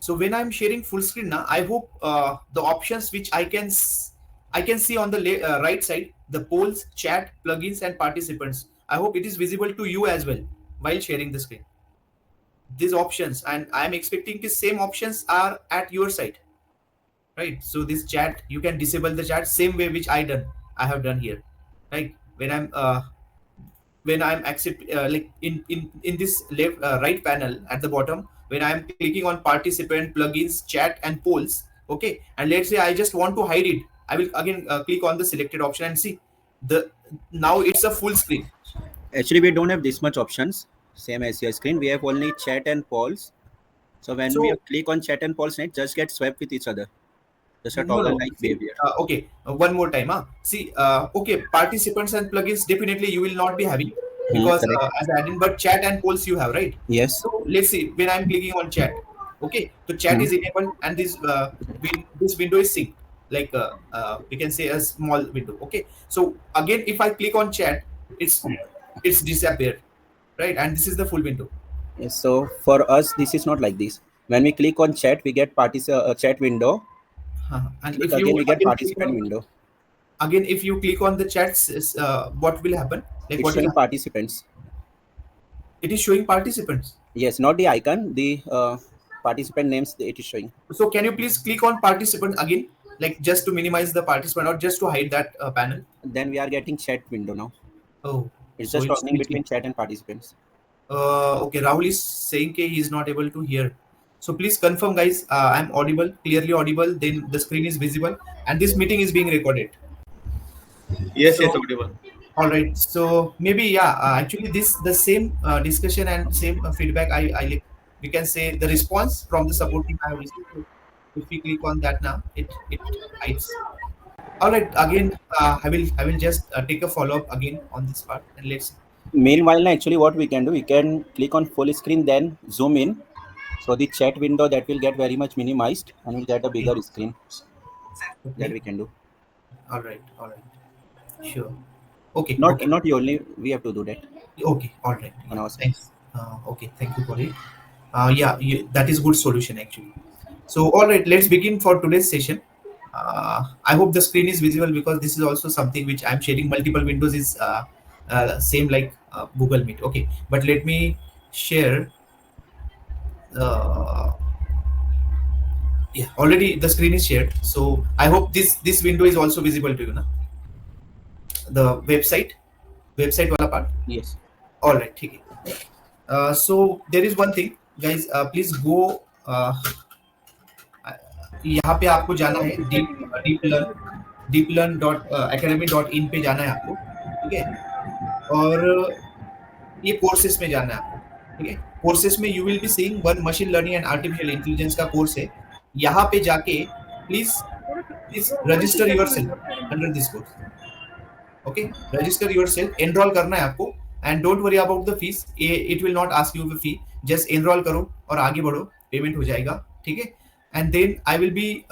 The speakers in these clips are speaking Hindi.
So when I'm sharing full screen now, I hope the options which I can see on the right side, the polls, chat, plugins, and participants. I hope it is visible to you as well while sharing the screen. These options, and I'm expecting the same options are at your side, right? So this chat, you can disable the chat same way which I have done here, right? When I'm accept like in this left right panel at the bottom, when I'm clicking on participant, plugins, chat, and polls, okay, and let's say I just want to hide it, I will again click on the selected option and see the now it's a full screen. Actually, we don't have this much options. Same as your screen, we have only chat and polls. So when we So click on chat and polls, it just get swapped with each other. Just a no, toggle no. like See, behavior. okay, one more time. See, okay, participants and plugins definitely you will not be having because Correct. as admin, but chat and polls you have, right? Yes. So let's see when I'm clicking on chat. Okay, so chat Hmm. is enabled and this window is synced, like we can say a small window. Okay, so again, if I click on chat, it's disappeared, right? And this is the full window. Yes, so for us, this is not like this. When we click on chat, we get chat window. And Click if you again, we get again click participant on window. again if you click on the chats, what will happen? Like It's what will showing happen? participants. It is showing participants. Yes, not the icon. The participant names it is showing. So can you please click on participant again, like just to minimize the participant or just to hide that panel? Then we are getting chat window now. Oh, It's so just it's toggling glitching. between chat and participants. Okay, Rahul is saying he is not able to hear. So please confirm, guys. I'm audible, clearly audible. Then the screen is visible, and this meeting is being recorded. Yes, yes, So audible. all right. So maybe yeah. Actually, this the same discussion and same feedback. I like we can say the response from the support team I have received. So if we click on that now, it hides. All right. Again, I will just take a follow up again on this part and let's see. Meanwhile, actually, what we can do, we can click on full screen, then zoom in. So the chat window that will get very much minimized, and we'll get a Okay. bigger screen. That Okay. we can do. All right. All right. Sure. Okay. Not Okay. not you only. We have to do that Okay. All right. on Yeah. our side. Thanks. Okay. Thank you for it. Yeah. That is good solution actually. So all right. Let's begin for today's session. I hope the screen is visible because this is also something which I'm sharing multiple windows is same like Google Meet. Okay. But let me share. Uh, yeah. Already the screen is shared. So I hope this window is also visible to you now. The website wala part. Yes. All right. ठीक है. So there is one thing, guys. Please go. यहाँ पे आपको जाना है deeplearn.academy.in पे जाना है आपको, ठीक है? और ये कोर्सेस में जाना है आपको, ठीक है? कोर्सेस में you will be seeing one machine learning and artificial intelligence का कोर्स है। यहाँ पे जाके please please register yourself under this course. Okay, register yourself, enrol करना है आपको and don't worry about the fees, it will not ask you the fee, just enrol करो और आगे बढ़ो, पेमेंट हो जाएगा, ठीक है? And then I will be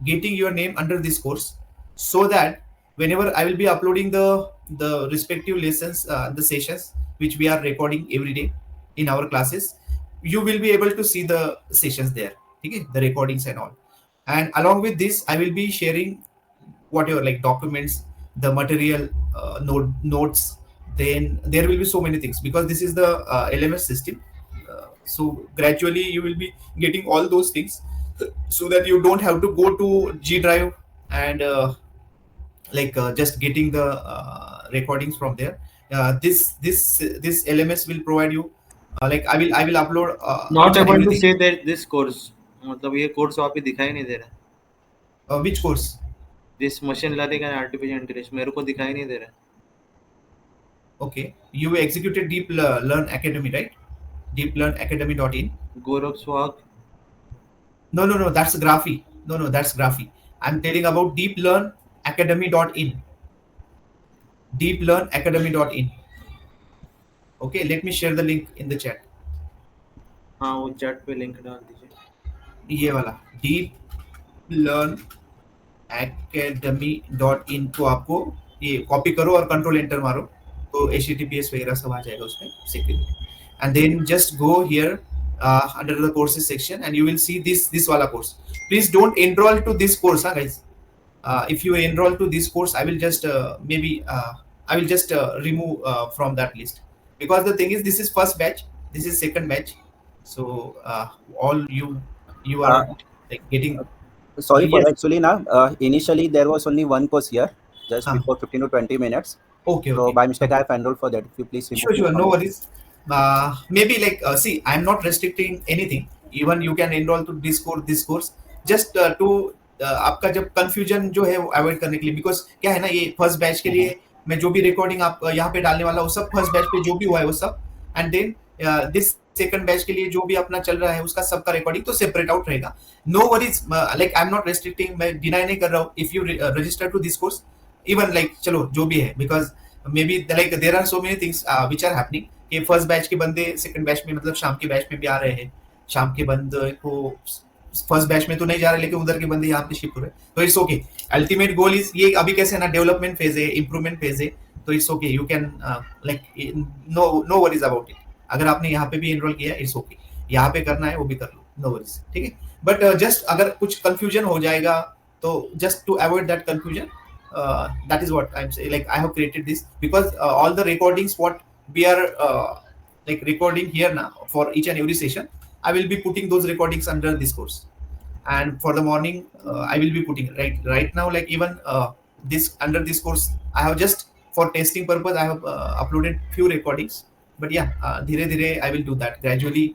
getting your name under this course so that whenever I will be uploading the respective lessons, the sessions which we are recording every day in our classes, you will be able to see the sessions there, okay, the recordings and all. And along with this I will be sharing whatever like documents, the material, notes, then there will be so many things because this is the LMS system. So gradually you will be getting all those things so that you don't have to go to G Drive and just getting the recordings from there. This LMS will provide you like I will upload Not each and able to everything. say that this course, मतलब ये कोर्स वहाँ पे दिखाई नहीं दे रहा। Which course? This machine learning and artificial intelligence मेरे को दिखाई नहीं दे रहा। Okay, you executed Deep Learn Academy, right? Deeplearnacademy.in. गोरखस्वाग No, that's Graphy. No, that's Graphy. I'm telling about deeplearnacademy.in. Deeplearnacademy.in. Okay, let me share the link in the chat. हाँ वो चैट पे लिंक डाल दीजिए। ये वाला deeplearnacademy.in को आपको ये कॉपी करो और कंट्रोल एंटर मारो तो HTTPS वगैरह सब आ जाएगा उसमें security, and then just go here under the courses section, and you will see this wala course. Please don't enroll to this course, guys. If you enroll to this course, I will just I will just remove from that list, because the thing is, this is first batch, this is second batch. So all you are like getting. Sorry for Yes. actually now. Initially there was only one course here, just Huh. before 15 to 20 minutes. Okay, So okay. by mistake I have enrolled for that. If you please remove Sure, me sure, from no that. worries. Maybe like see, I'm not restricting anything. Even you can enroll to this course, just to आपका जब confusion जो है वो avoid करने के लिए, because क्या है ना, ये first batch के लिए मैं जो भी recording आप यहाँ पे डालने वाला हूँ, सब first batch पे जो भी हुआ है वो सब, and then this second batch के लिए जो भी अपना चल रहा है उसका सबका recording तो separate out रहेगा. No worries, like I'm not restricting, मैं deny नहीं कर रहा हूँ. If you register to this course, even like चलो जो भी है, because maybe like there are so many things which are happening कि फर्स्ट बैच के बंदे सेकंड बैच में, मतलब शाम के बैच में भी आ रहे हैं, शाम के बंदे को फर्स्ट बैच में तो नहीं जा रहे, लेकिन उधर के बंदे यहाँ पे शिफ्ट हो रहे हैं, तो it's okay. Ultimate goal is ये, अभी कैसे ना डेवलपमेंट फेज है, इंप्रूवमेंट फेज है, तो it's okay, you can like no worries about it. अगर आपने यहाँ पे भी एनरोल किया, इट्स ओके, यहाँ पे करना है वो भी कर लो, नो वरीज, ठीक है. बट जस्ट अगर कुछ कंफ्यूजन हो जाएगा, तो just to avoid that confusion, that is what I'm saying. Like I have created this because all the recordings what we are like recording here now for each and every session, I will be putting those recordings under this course. And for the morning, I will be putting right now, like even this under this course, I have just for testing purpose, I have uploaded few recordings. But yeah, dhire dhire I will do that gradually.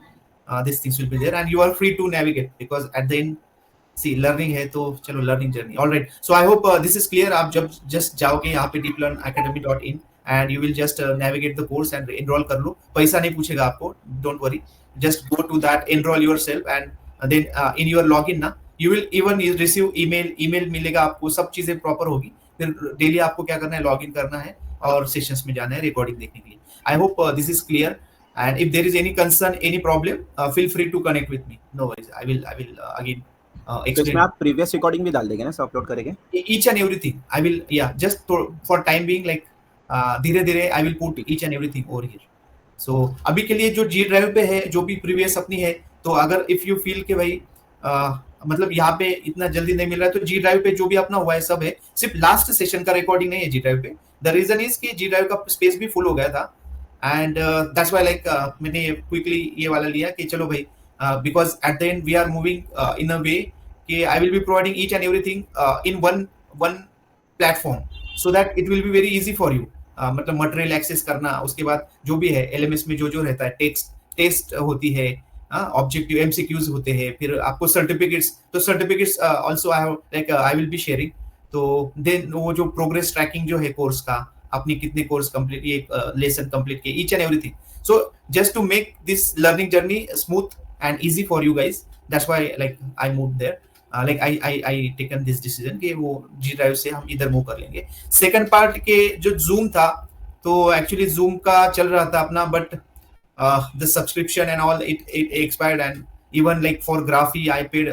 These things will be there, and you are free to navigate, because at the end, see learning है तो चलो learning journey. Alright, so I hope this is clear. आप जब जस्ट जाओगे यहाँ पे deeplearnacademy.in and you will just navigate the course and enroll कर लो. पैसा नहीं पूछेगा आपको, don't worry, just go to that, enroll yourself, and then in your login ना, you will even receive email मिलेगा आपको, सब चीजें प्रॉपर होगी. फिर डेली आपको क्या करना है, लॉगिन करना है और सेशंस में जाना है रिकॉर्डिंग देखने के लिए. आई hope this is clear, and if there is any concern, any problem, feel free to connect with me. No worries, I will again तो explain. इसमें आप प्रीवियस रिकॉर्डिंग भी डाल देंगे ना, सब अपलोड करेंगे. Each and everything I will, yeah, just for time being, like धीरे धीरे I will put each and everything over here. So अभी के लिए जो G ड्राइव पे है, जो भी प्रीवियस अपनी है, तो अगर if you feel कि भाई मतलब यहाँ पे इतना जल्दी नहीं मिल रहा है, तो G ड्राइव पे जो भी अपना हुआ है सब है, सिर्फ लास्ट सेशन का रिकॉर्डिंग नहीं है G ड्राइव पे. द रीजन इज कि G ड्राइव का स्पेस भी फुल हो गया था, एंड दैट्स व्हाई लाइक मैंने क्विकली ये वाला लिया कि चलो भाई, because at the end we are moving in a way कि I will be providing each and everything in one platform, so that it will be very easy for you. मतलब मटेरियल एक्सेस करना, उसके बाद जो भी है LMS में जो रहता है, टेस्ट होती है, ऑब्जेक्टिव MCQs होते हैं, फिर आपको सर्टिफिकेट्स, तो certificates also I will be sharing. तो देन वो जो प्रोग्रेस ट्रैकिंग जो है कोर्स का, अपनी कितने कोर्स कंप्लीट, ये लेसन कंप्लीट किए, each and everything. So just to make this learning journey smooth and easy for you guys, that's why like I move there. like I taken this decision कि वो G ड्राइव से हम इधर मूव कर लेंगे. सेकंड पार्ट के जो Zoom था, तो एक्चुअली Zoom का चल रहा था अपना, but the subscription and all it expired, and even like for Graphy I paid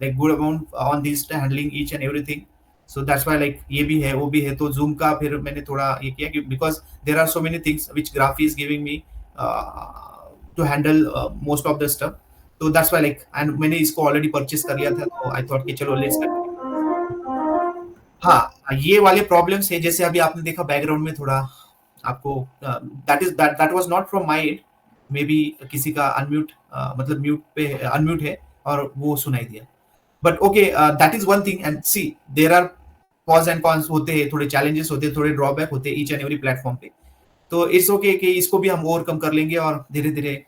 like good amount on this handling each and everything. So that's why like ये भी है वो भी है, तो Zoom का फिर मैंने थोड़ा ये किया कि because there are so many things which Graphy is giving me to handle most of the stuff. तो दैट्स व्हाई लाइक, एंड मैंने इसको ऑलरेडी परचेस कर लिया था, तो आई थॉट कि चलो लेट्स कंटिन्यू. हाँ, ये वाले प्रॉब्लम्स है, जैसे अभी आपने देखा बैकग्राउंड में थोड़ा आपको, that was not from my and, may be किसी का अनम्यूट, मतलब म्यूट पे अनम्यूट है और वो सुनाई दिया. But okay, that is one thing. And see there are pros and cons होते हैं, थोड़े चैलेंजेस होते हैं, थोड़े ड्रॉबैक होते हैं ईच एंड एवरी प्लेटफॉर्म पे. तो इट्स ओके कि इसको भी हम ओवरकम कर लेंगे, और धीरे धीरे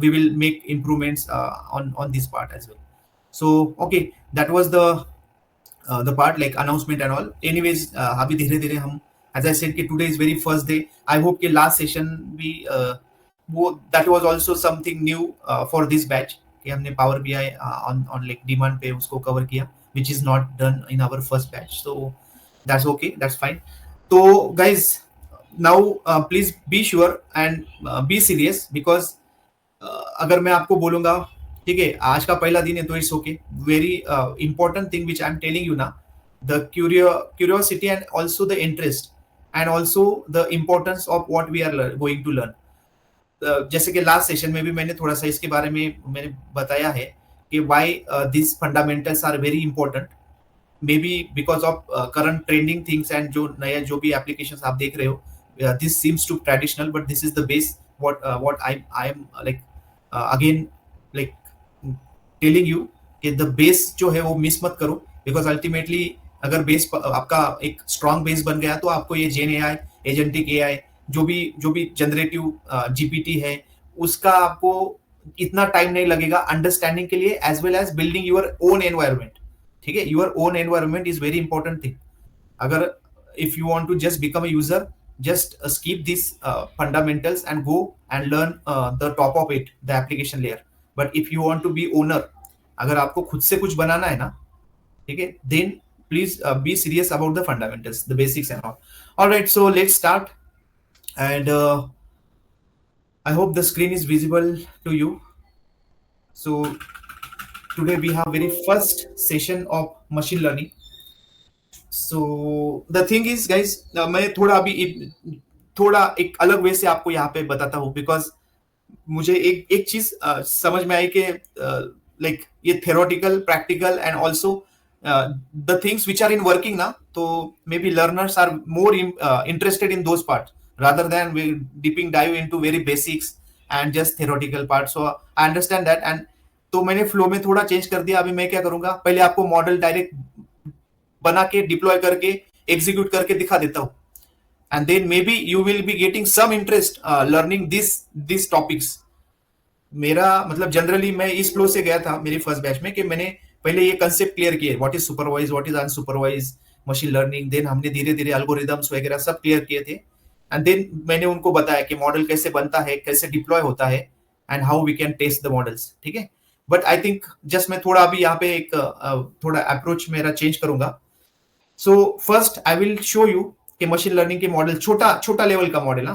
we will make improvements on this part as well. So okay, that was the part like announcement and all. Anyways, अभी धीरे धीरे हम, as I said कि today is very first day. I hope कि last session भी वो that was also something new for this batch कि हमने Power BI on like demand पे उसको cover किया, which is not done in our first batch. So that's okay, that's fine. So guys, now please be sure and be serious, because अगर मैं आपको बोलूंगा ठीक है आज का पहला दिन है, तो it's okay. Very important thing which I am telling you ना, the curiosity and also the interest and also the importance of what we are going to learn. जैसे कि लास्ट सेशन में भी मैंने थोड़ा सा इसके बारे में मैंने बताया है कि why this fundamentals are very important, may be because of current trending things and जो नया जो भी एप्लीकेशंस आप देख रहे हो, this seems to traditional but this is the base what I am like again like telling you कि द बेस जो है वो मिस मत करो, बिकॉज अल्टीमेटली अगर बेस आपका एक स्ट्रॉन्ग बेस बन गया तो आपको ये जेन एआई, एजेंटिक एआई, जो भी जनरेटिव जीपीटी है, उसका आपको इतना टाइम नहीं लगेगा अंडरस्टैंडिंग के लिए, as well as building your own environment. ठीक है, your own environment is very important thing. अगर if you want to just become a user, just skip these fundamentals and go and learn the top of it, the application layer. But if you want to be owner, अगर आपको खुद से कुछ बनाना है ना, ठीक है, then please be serious about the fundamentals, the basics and all. All right, so let's start. And I hope the screen is visible to you. So today we have very first session of machine learning. So the thing is guys, मैं थोड़ा अभी थोड़ा एक अलग वे से आपको यहाँ पे बताता हूँ, बिकॉज मुझे एक चीज समझ में आई कि लाइक ये theoretical, practical and also the things which are in working ना, तो may be learners are more interested in those part rather than we deeping dive into very basics and just theoretical part. So I understand that, and तो मैंने फ्लो में थोड़ा चेंज कर दिया। अभी मैं क्या करूंगा, पहले आपको मॉडल डायरेक्ट बना के डिप्लॉय करके एग्जीक्यूट करके दिखा देता हूं, and then may be you will be getting some interest learning this topics. मेरा मतलब जनरली मैं इस फ्लो से गया था मेरी फर्स्ट बैच में कि मैंने पहले ये कंसेप्ट क्लियर किए, what is supervise, what is unsupervise machine learning, then हमने धीरे धीरे एल्गोरिदम्स वगैरह सब क्लियर किए थे, एंड देन मैंने उनको बताया कि मॉडल कैसे बनता है, कैसे डिप्लॉय होता है, and how we can test the models. ठीक है, बट आई थिंक जस्ट मैं थोड़ा अभी यहाँ पे एक थोड़ा अप्रोच मेरा चेंज करूंगा। So first I will show you कि मशीन लर्निंग के मॉडल, छोटा लेवल का मॉडल,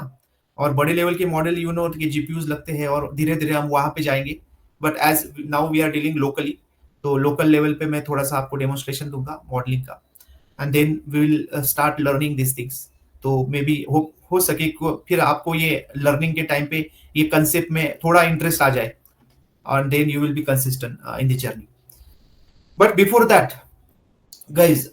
और बड़े लेवल के मॉडल यू नो कि जीपीयूज लगते हैं, और धीरे धीरे हम वहां पे जाएंगे। But as now we are dealing locally, तो लोकल लेवल पे मैं थोड़ा सा आपको डेमोन्स्ट्रेशन दूंगा मॉडलिंग का, and then we will start learning this things. तो मे बी हो सके फिर आपको ये लर्निंग के टाइम पे ये कंसेप्ट में थोड़ा इंटरेस्ट आ जाए, and then you will be consistent in the journey. But before that guys,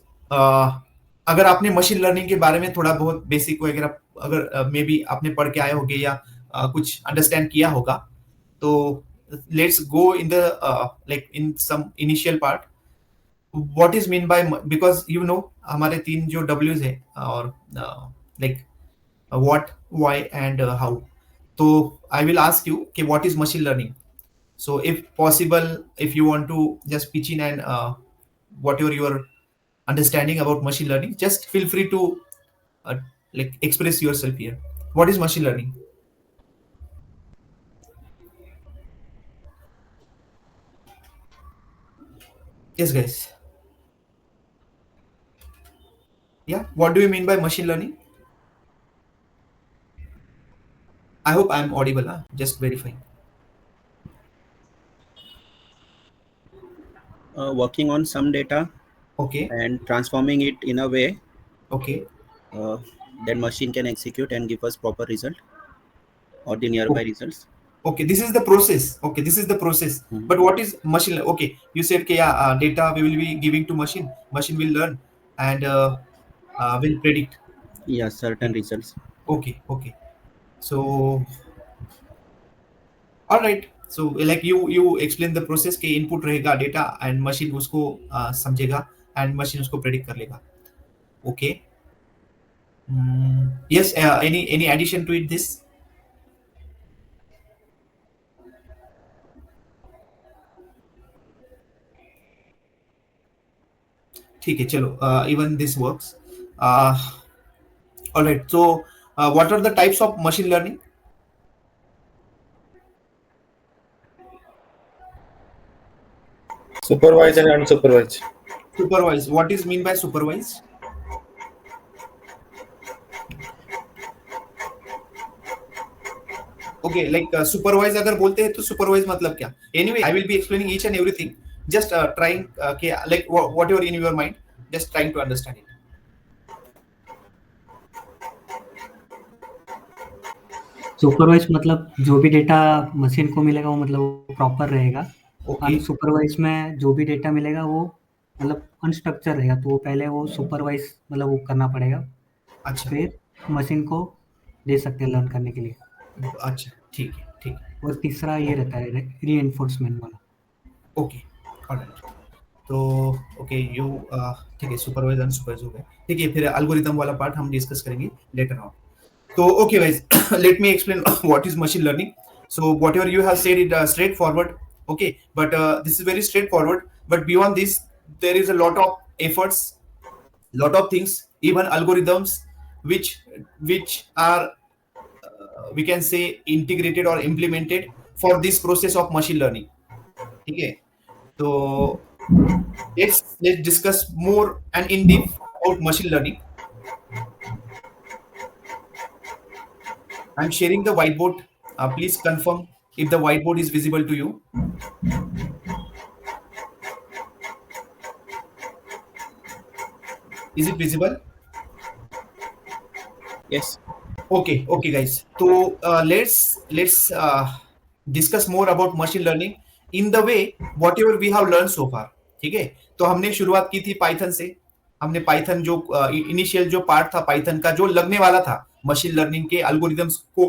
अगर आपने मशीन लर्निंग के बारे में थोड़ा बहुत बेसिक वगैरह अगर मे बी आपने पढ़ के आए होंगे या कुछ अंडरस्टैंड किया होगा, तो let's go in the like in some initial part, what is mean by, because you know हमारे 3 जो W's है, और like what, why and how. तो आई विल आस्क यू कि what is machine learning. So if possible, if you want to just pitch in and whatever your understanding about machine learning, just feel free to like express yourself here. What is machine learning? Yes guys. Yeah, what do you mean by machine learning? I hope I'm audible, just verifying. Working on some data Okay, and transforming it in a way okay, that machine can execute and give us proper result or the nearby results. okay, this is the process. Okay, this is the process. But what is machine learning? Okay, you said कि yeah, data we will be giving to machine will learn and will predict. Yeah, certain results. Okay, okay. So all right, so like you explain the process के input रहेगा data and machine उसको समझेगा and machine उसको predict कर लेगा. Okay. Yes, any addition to it this? ठीक है, चलो, even this works. All right, so what are the types of machine learning? Supervised and unsupervised. Supervised. What is mean by supervised? Okay, like supervised अगर बोलते हैं तो supervised मतलब क्या? Anyway, I will be explaining each and everything. Just trying like whatever in your mind, just trying to understand it. Supervise मतलब जो भी डेटा मशीन को मिलेगा वो मतलब प्रॉपर रहेगा। ओके अनसुपरवाइज में जो भी डेटा मिलेगा वो मतलब अनस्ट्रक्चर रहेगा, तो वो पहले वो सुपरवाइज मतलब वो करना पड़ेगा, अच्छा फिर मशीन को दे सकते हैं लर्न करने के लिए। अच्छा ठीक है ठीक है और तीसरा ये रहता है रीएनफोर्समेंट वाला। Okay alright. तो ओके यू ठीक है, सुपरवाइज अनसुपरवाइज हो गया, ठीक है। फिर एल्गोरिथम वाला पार्ट हम डिस्कस करेंगे later on. So, okay, guys, let me explain what is machine learning. So, whatever you have said, it straightforward. Okay, but this is very straightforward. But beyond this, there is a lot of efforts, lot of things, even algorithms, which are we can say integrated or implemented for this process of machine learning. Okay, so let's discuss more and in depth about machine learning. I'm sharing the whiteboard. Please confirm if the whiteboard is visible to you. Is it visible? Yes. Okay, okay, guys. So let's discuss more about machine learning in the way whatever we have learned so far. ठीक है, तो हमने शुरुआत की थी पाइथन से। हमने पाइथन जो इनिशियल जो पार्ट था पाइथन का जो लगने वाला था मशीन लर्निंग के एल्गोरिदम्स को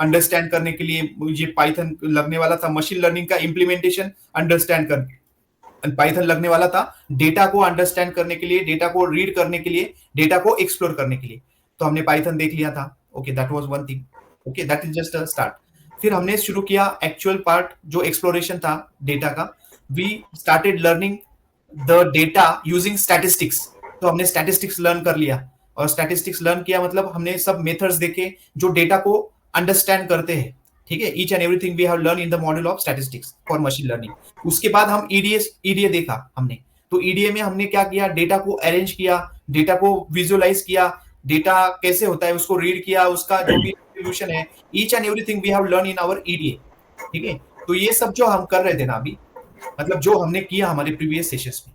अंडरस्टैंड करने के लिए, मुझे पाइथन लगने वाला था मशीन लर्निंग का इम्प्लीमेंटेशन अंडरस्टैंड करने, पाइथन लगने वाला था डेटा को अंडरस्टैंड करने के लिए, डेटा को रीड करने के लिए, डेटा को एक्सप्लोर करने के लिए। तो हमने पाइथन देख लिया था। Okay, that was one thing. Okay, that is just a start. फिर हमने शुरू किया एक्चुअल पार्ट जो एक्सप्लोरेशन था डेटा का। We started learning the data using statistics. तो हमने स्टैटिस्टिक्स लर्न कर लिया, और स्टैटिस्टिक्स लर्न किया मतलब हमने सब मेथड्स देखे जो डेटा को अंडरस्टैंड करते हैं। ठीक है, each and everything we have learn in the module of statistics for machine learning. उसके बाद हम ईडीए देखा हमने। तो ईडीए में हमने क्या किया, डेटा को अरेंज किया, डेटा को विजुअलाइज किया, डेटा कैसे होता है उसको रीड किया, उसका जो भी डिस्ट्रीब्यूशन है, each and everything we have learn in our EDA. ठीक है, तो ये सब जो हम कर रहे थे ना अभी, मतलब जो हमने किया हमारे प्रीवियस सेशंस में,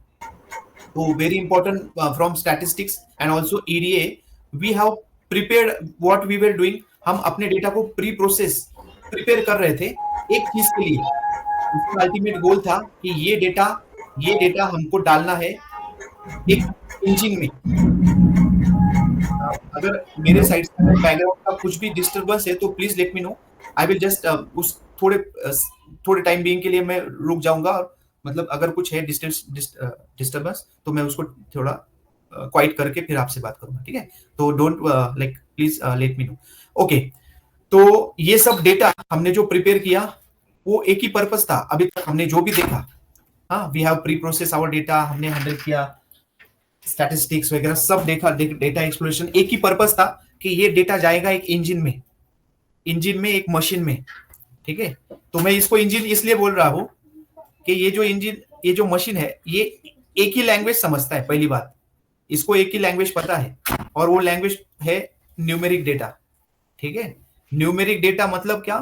तो very important from statistics and also EDA we have prepared what we were doing. हम अपने डेटा को प्रिपेयर कर रहे थे एक चीज के लिए। उसका अल्टीमेट गोल था कि ये डेटा हमको डालना है एक इंजन में। अगर मेरे साइड से बैकग्राउंड का कुछ भी डिस्टरबेंस है तो please let me no. I will just उस थोड़े टाइम बीइंग के लिए मैं रुक जाऊंगा, और मतलब अगर कुछ है डिस्टरबेंस तो मैं उसको थोड़ा क्वाइट करके फिर आपसे बात करूंगा। ठीक है, तो don't like please let me no. Okay, तो ये सब डेटा हमने जो प्रिपेयर किया वो एक ही पर्पस था। अभी तक हमने जो भी देखा, हाँ, we have preprocess our data, हमने हैंडल किया स्टैटिस्टिक्स वगैरह सब देखा। डेटा एक्सप्लोरेशन एक ही पर्पस था कि ये डेटा जाएगा एक इंजन में एक मशीन में। ठीक है, तो मैं इसको इंजन इसलिए बोल रहा हूं कि ये जो मशीन है ये एक ही लैंग्वेज समझता है। पहली बात, इसको एक ही लैंग्वेज पता है, और वो लैंग्वेज है न्यूमेरिक डेटा। ठीक है, न्यूमेरिक डेटा मतलब क्या,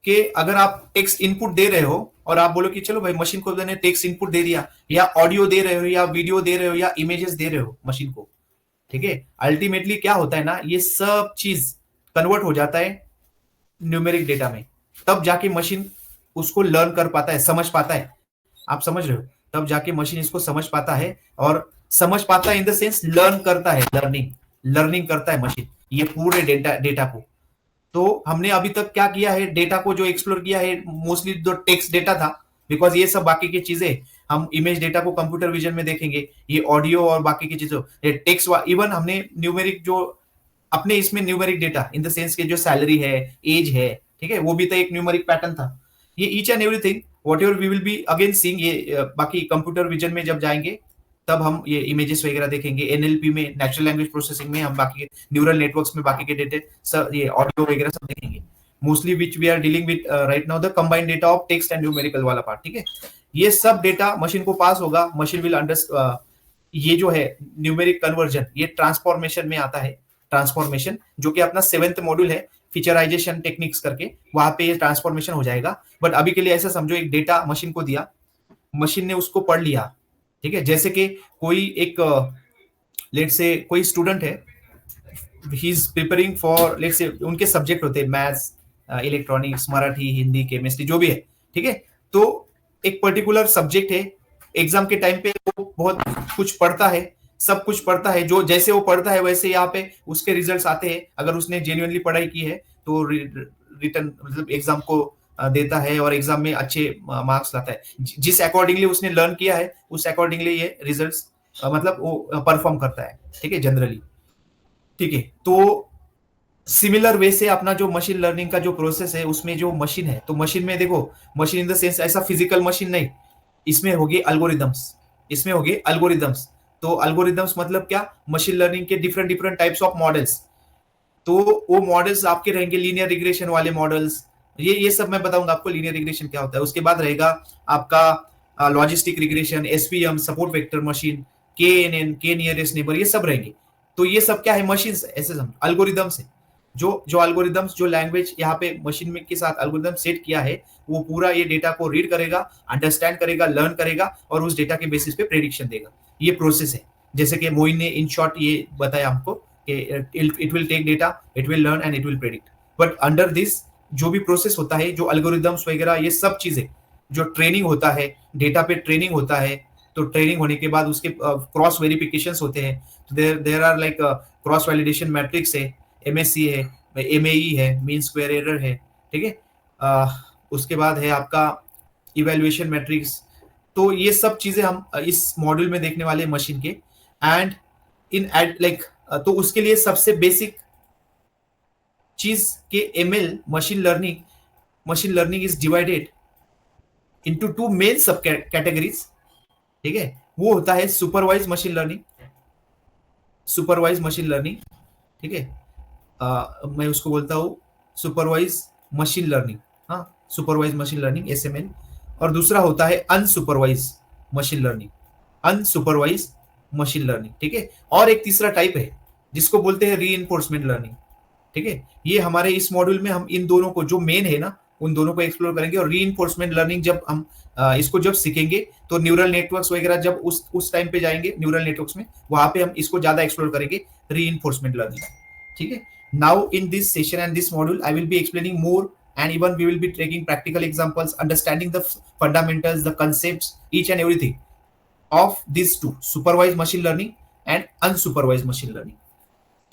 कि अगर आप टेक्स्ट इनपुट दे रहे हो और आप बोलो कि चलो भाई मशीन को मैंने टेक्स्ट इनपुट दे दिया, या ऑडियो दे रहे हो, या वीडियो दे रहे हो, या इमेजेस दे रहे हो मशीन को। ठीक है, अल्टीमेटली क्या होता है ना, ये सब चीज कन्वर्ट हो जाता है न्यूमेरिक डेटा में, तब जाके मशीन उसको लर्न कर पाता है, समझ पाता है। आप समझ रहे हो, तब जाके मशीन इसको समझ पाता है, और समझ पाता है इन द सेंस लर्न करता है, लर्निंग करता है मशीन ये पूरे डेटा को। तो हमने अभी तक क्या किया है, डेटा को जो एक्सप्लोर किया है मोस्टली जो टेक्स्ट डेटा था, बिकॉज ये सब बाकी की चीजें हम इमेज डेटा को कंप्यूटर विजन में देखेंगे, ये ऑडियो और बाकी की चीजों टेक्स्ट। इवन हमने न्यूमेरिक जो अपने इसमें numeric data in the sense के जो सैलरी है, एज है, ठीक है, वो भी तो एक न्यूमेरिक पैटर्न था। ये each and everything whatever we will be again seeing, ये बाकी कंप्यूटर विजन में जब जाएंगे तब हम ये इमेजेस वगैरह देखेंगे। एनएलपी में, नेचुरल लैंग्वेज प्रोसेसिंग में हम बाकी न्यूरल नेटवर्क्स में बाकी के डेटा सब, ये ऑडियो वगैरह सब देखेंगे। Mostly which we are dealing with right now the combined data of text and numerical वाला पार्ट। ठीक है, ये सब डेटा मशीन को पास होगा, मशीन विल ये जो है न्यूमेरिक कन्वर्जन, ये ट्रांसफॉर्मेशन में आता है। ट्रांसफॉर्मेशन जो कि अपना 7th मॉड्यूल है फीचराइजेशन टेक्निक्स करके, वहां पे ये ट्रांसफॉर्मेशन हो जाएगा। बट अभी के लिए ऐसा समझो, एक डेटा मशीन को दिया, मशीन ने उसको पढ़ लिया। ठीक है, जैसे कि कोई एक लेट्स से कोई स्टूडेंट है, he is preparing for, let's say उनके सब्जेक्ट होते हैं maths, electronics, Marathi, Hindi, chemistry, जो भी है, ठीक है। तो एक पर्टिकुलर सब्जेक्ट है, एग्जाम के टाइम पे वो बहुत कुछ पढ़ता है, सब कुछ पढ़ता है, जो जैसे वो पढ़ता है वैसे यहाँ पे उसके रिजल्ट्स आते हैं। अगर उसने जेन्युइनली पढ़ाई की है तो रिटर्न मतलब एग्जाम को देता है और एग्जाम में अच्छे मार्क्स लाता है। जिस अकॉर्डिंगली उसने लर्न किया है उस अकॉर्डिंगली ये रिजल्ट्स मतलब वो परफॉर्म करता है, ठीक है, जनरली, ठीक है। तो सिमिलर वे से अपना जो मशीन लर्निंग का जो प्रोसेस है उसमें जो मशीन है, तो मशीन में देखो, मशीन इन द सेंस ऐसा फिजिकल मशीन नहीं, इसमें होगी अल्गोरिदम्स, इसमें होगी अल्गोरिदम्स। तो अल्गोरिदम्स मतलब क्या, मशीन लर्निंग के different different types of models. तो वो मॉडल्स आपके रहेंगे लीनियर रिग्रेशन वाले मॉडल्स, ये सब मैं बताऊंगा आपको लीनियर रिग्रेशन क्या होता है। उसके बाद रहेगा आपका logistic regression, SVM, support vector machine, KNN, के नियरेस्ट नेबर, ये सब रहेंगे। तो ये सब क्या है, मशीन ऐसे समझ, अल्गोरिदम्स है। जो अल्गोरिदम्स, जो लैंग्वेज यहाँ पे मशीन में के साथ अल्गोरिदम सेट किया है, वो पूरा ये डेटा को रीड करेगा, अंडरस्टैंड करेगा, लर्न करेगा और उस डेटा के बेसिस पे प्रेडिक्शन देगा। ये प्रोसेस है। जैसे कि मोइन ने इन शॉर्ट ये बताया हमको कि it will take data, it will learn and it will predict. But under this जो भी प्रोसेस होता है, जो अल्गोरिदम्स वगैरह, ये सब चीजें, जो ट्रेनिंग होता है, डेटा पे ट्रेनिंग होता है, तो ट्रेनिंग होने के बाद उसके क्रॉस वेरिफिकेशंस होते हैं। तो there are like cross validation matrix है, एमएससी है, एमएई है, मीन स्क्वायर एरर है, ठीक है। उसके बाद है आपका इवैल्यूएशन मैट्रिक्स। तो ये सब चीजें हम इस मॉड्यूल में देखने वाले मशीन के। एंड इन एड लाइक तो उसके लिए सबसे बेसिक चीज के ML machine learning is divided into two main subcategories, ठीक है। वो होता है supervise machine learning, supervise machine learning, ठीक है। मैं उसको बोलता हूँ सुपरवाइज मशीन लर्निंग, हाँ, सुपरवाइज मशीन लर्निंग, एसएमएल। और दूसरा होता है unsupervise machine learning, unsupervise machine learning, ठीक है। और एक तीसरा टाइप है जिसको बोलते हैं रीइंफोर्समेंट लर्निंग, ठीक है। ये हमारे इस मॉड्यूल में हम इन दोनों को, जो मेन है ना, उन दोनों को एक्सप्लोर करेंगे। और रीइंफोर्समेंट लर्निंग जब हम इसको जब सीखेंगे तो न्यूरल नेटवर्क्स वगैरह जब उस टाइम पे जाएंगे न्यूरल नेटवर्क्स में, वहां पे हम इसको ज्यादा एक्सप्लोर करेंगे, रीइंफोर्समेंट लर्निंग, ठीक है। Now in this session and this module I will be explaining more and even we will be taking practical examples, understanding the fundamentals, the concepts, each and everything of these two, supervised machine learning and unsupervised machine learning,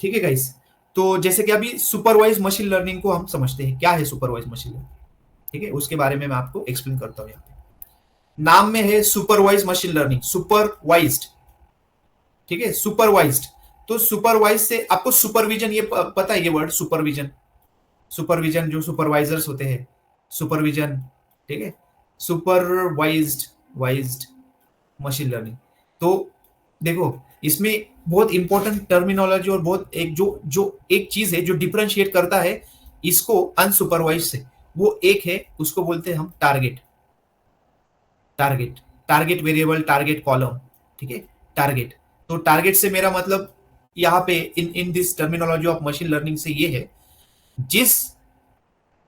ठीक है गाइस। तो जैसे कि अभी सुपरवाइज मशीन लर्निंग को हम समझते हैं, क्या है सुपरवाइज मशीन लर्निंग, ठीक है, उसके बारे में मैं आपको एक्सप्लेन करता हूं। यहाँ पे नाम में है सुपरवाइज मशीन लर्निंग, सुपरवाइज्ड, ठीक है, सुपरवाइज्ड। तो सुपरवाइज से आपको सुपरविजन, ये पता है ये वर्ड सुपरविजन, सुपरविजन जो सुपरवाइजर्स होते हैं, सुपरविजन, ठीक है, सुपरवाइज्ड मशीन लर्निंग। तो देखो इसमें बहुत इंपॉर्टेंट टर्मिनोलॉजी और बहुत जो एक चीज है जो डिफरेंशिएट करता है इसको अनसुपरवाइज से, वो एक है, उसको बोलते हैं हम टारगेट वेरिएबल, टारगेट कॉलम, ठीक है, टारगेट। तो टारगेट से मेरा मतलब यहाँ पे in this terminology of machine learning से ये है,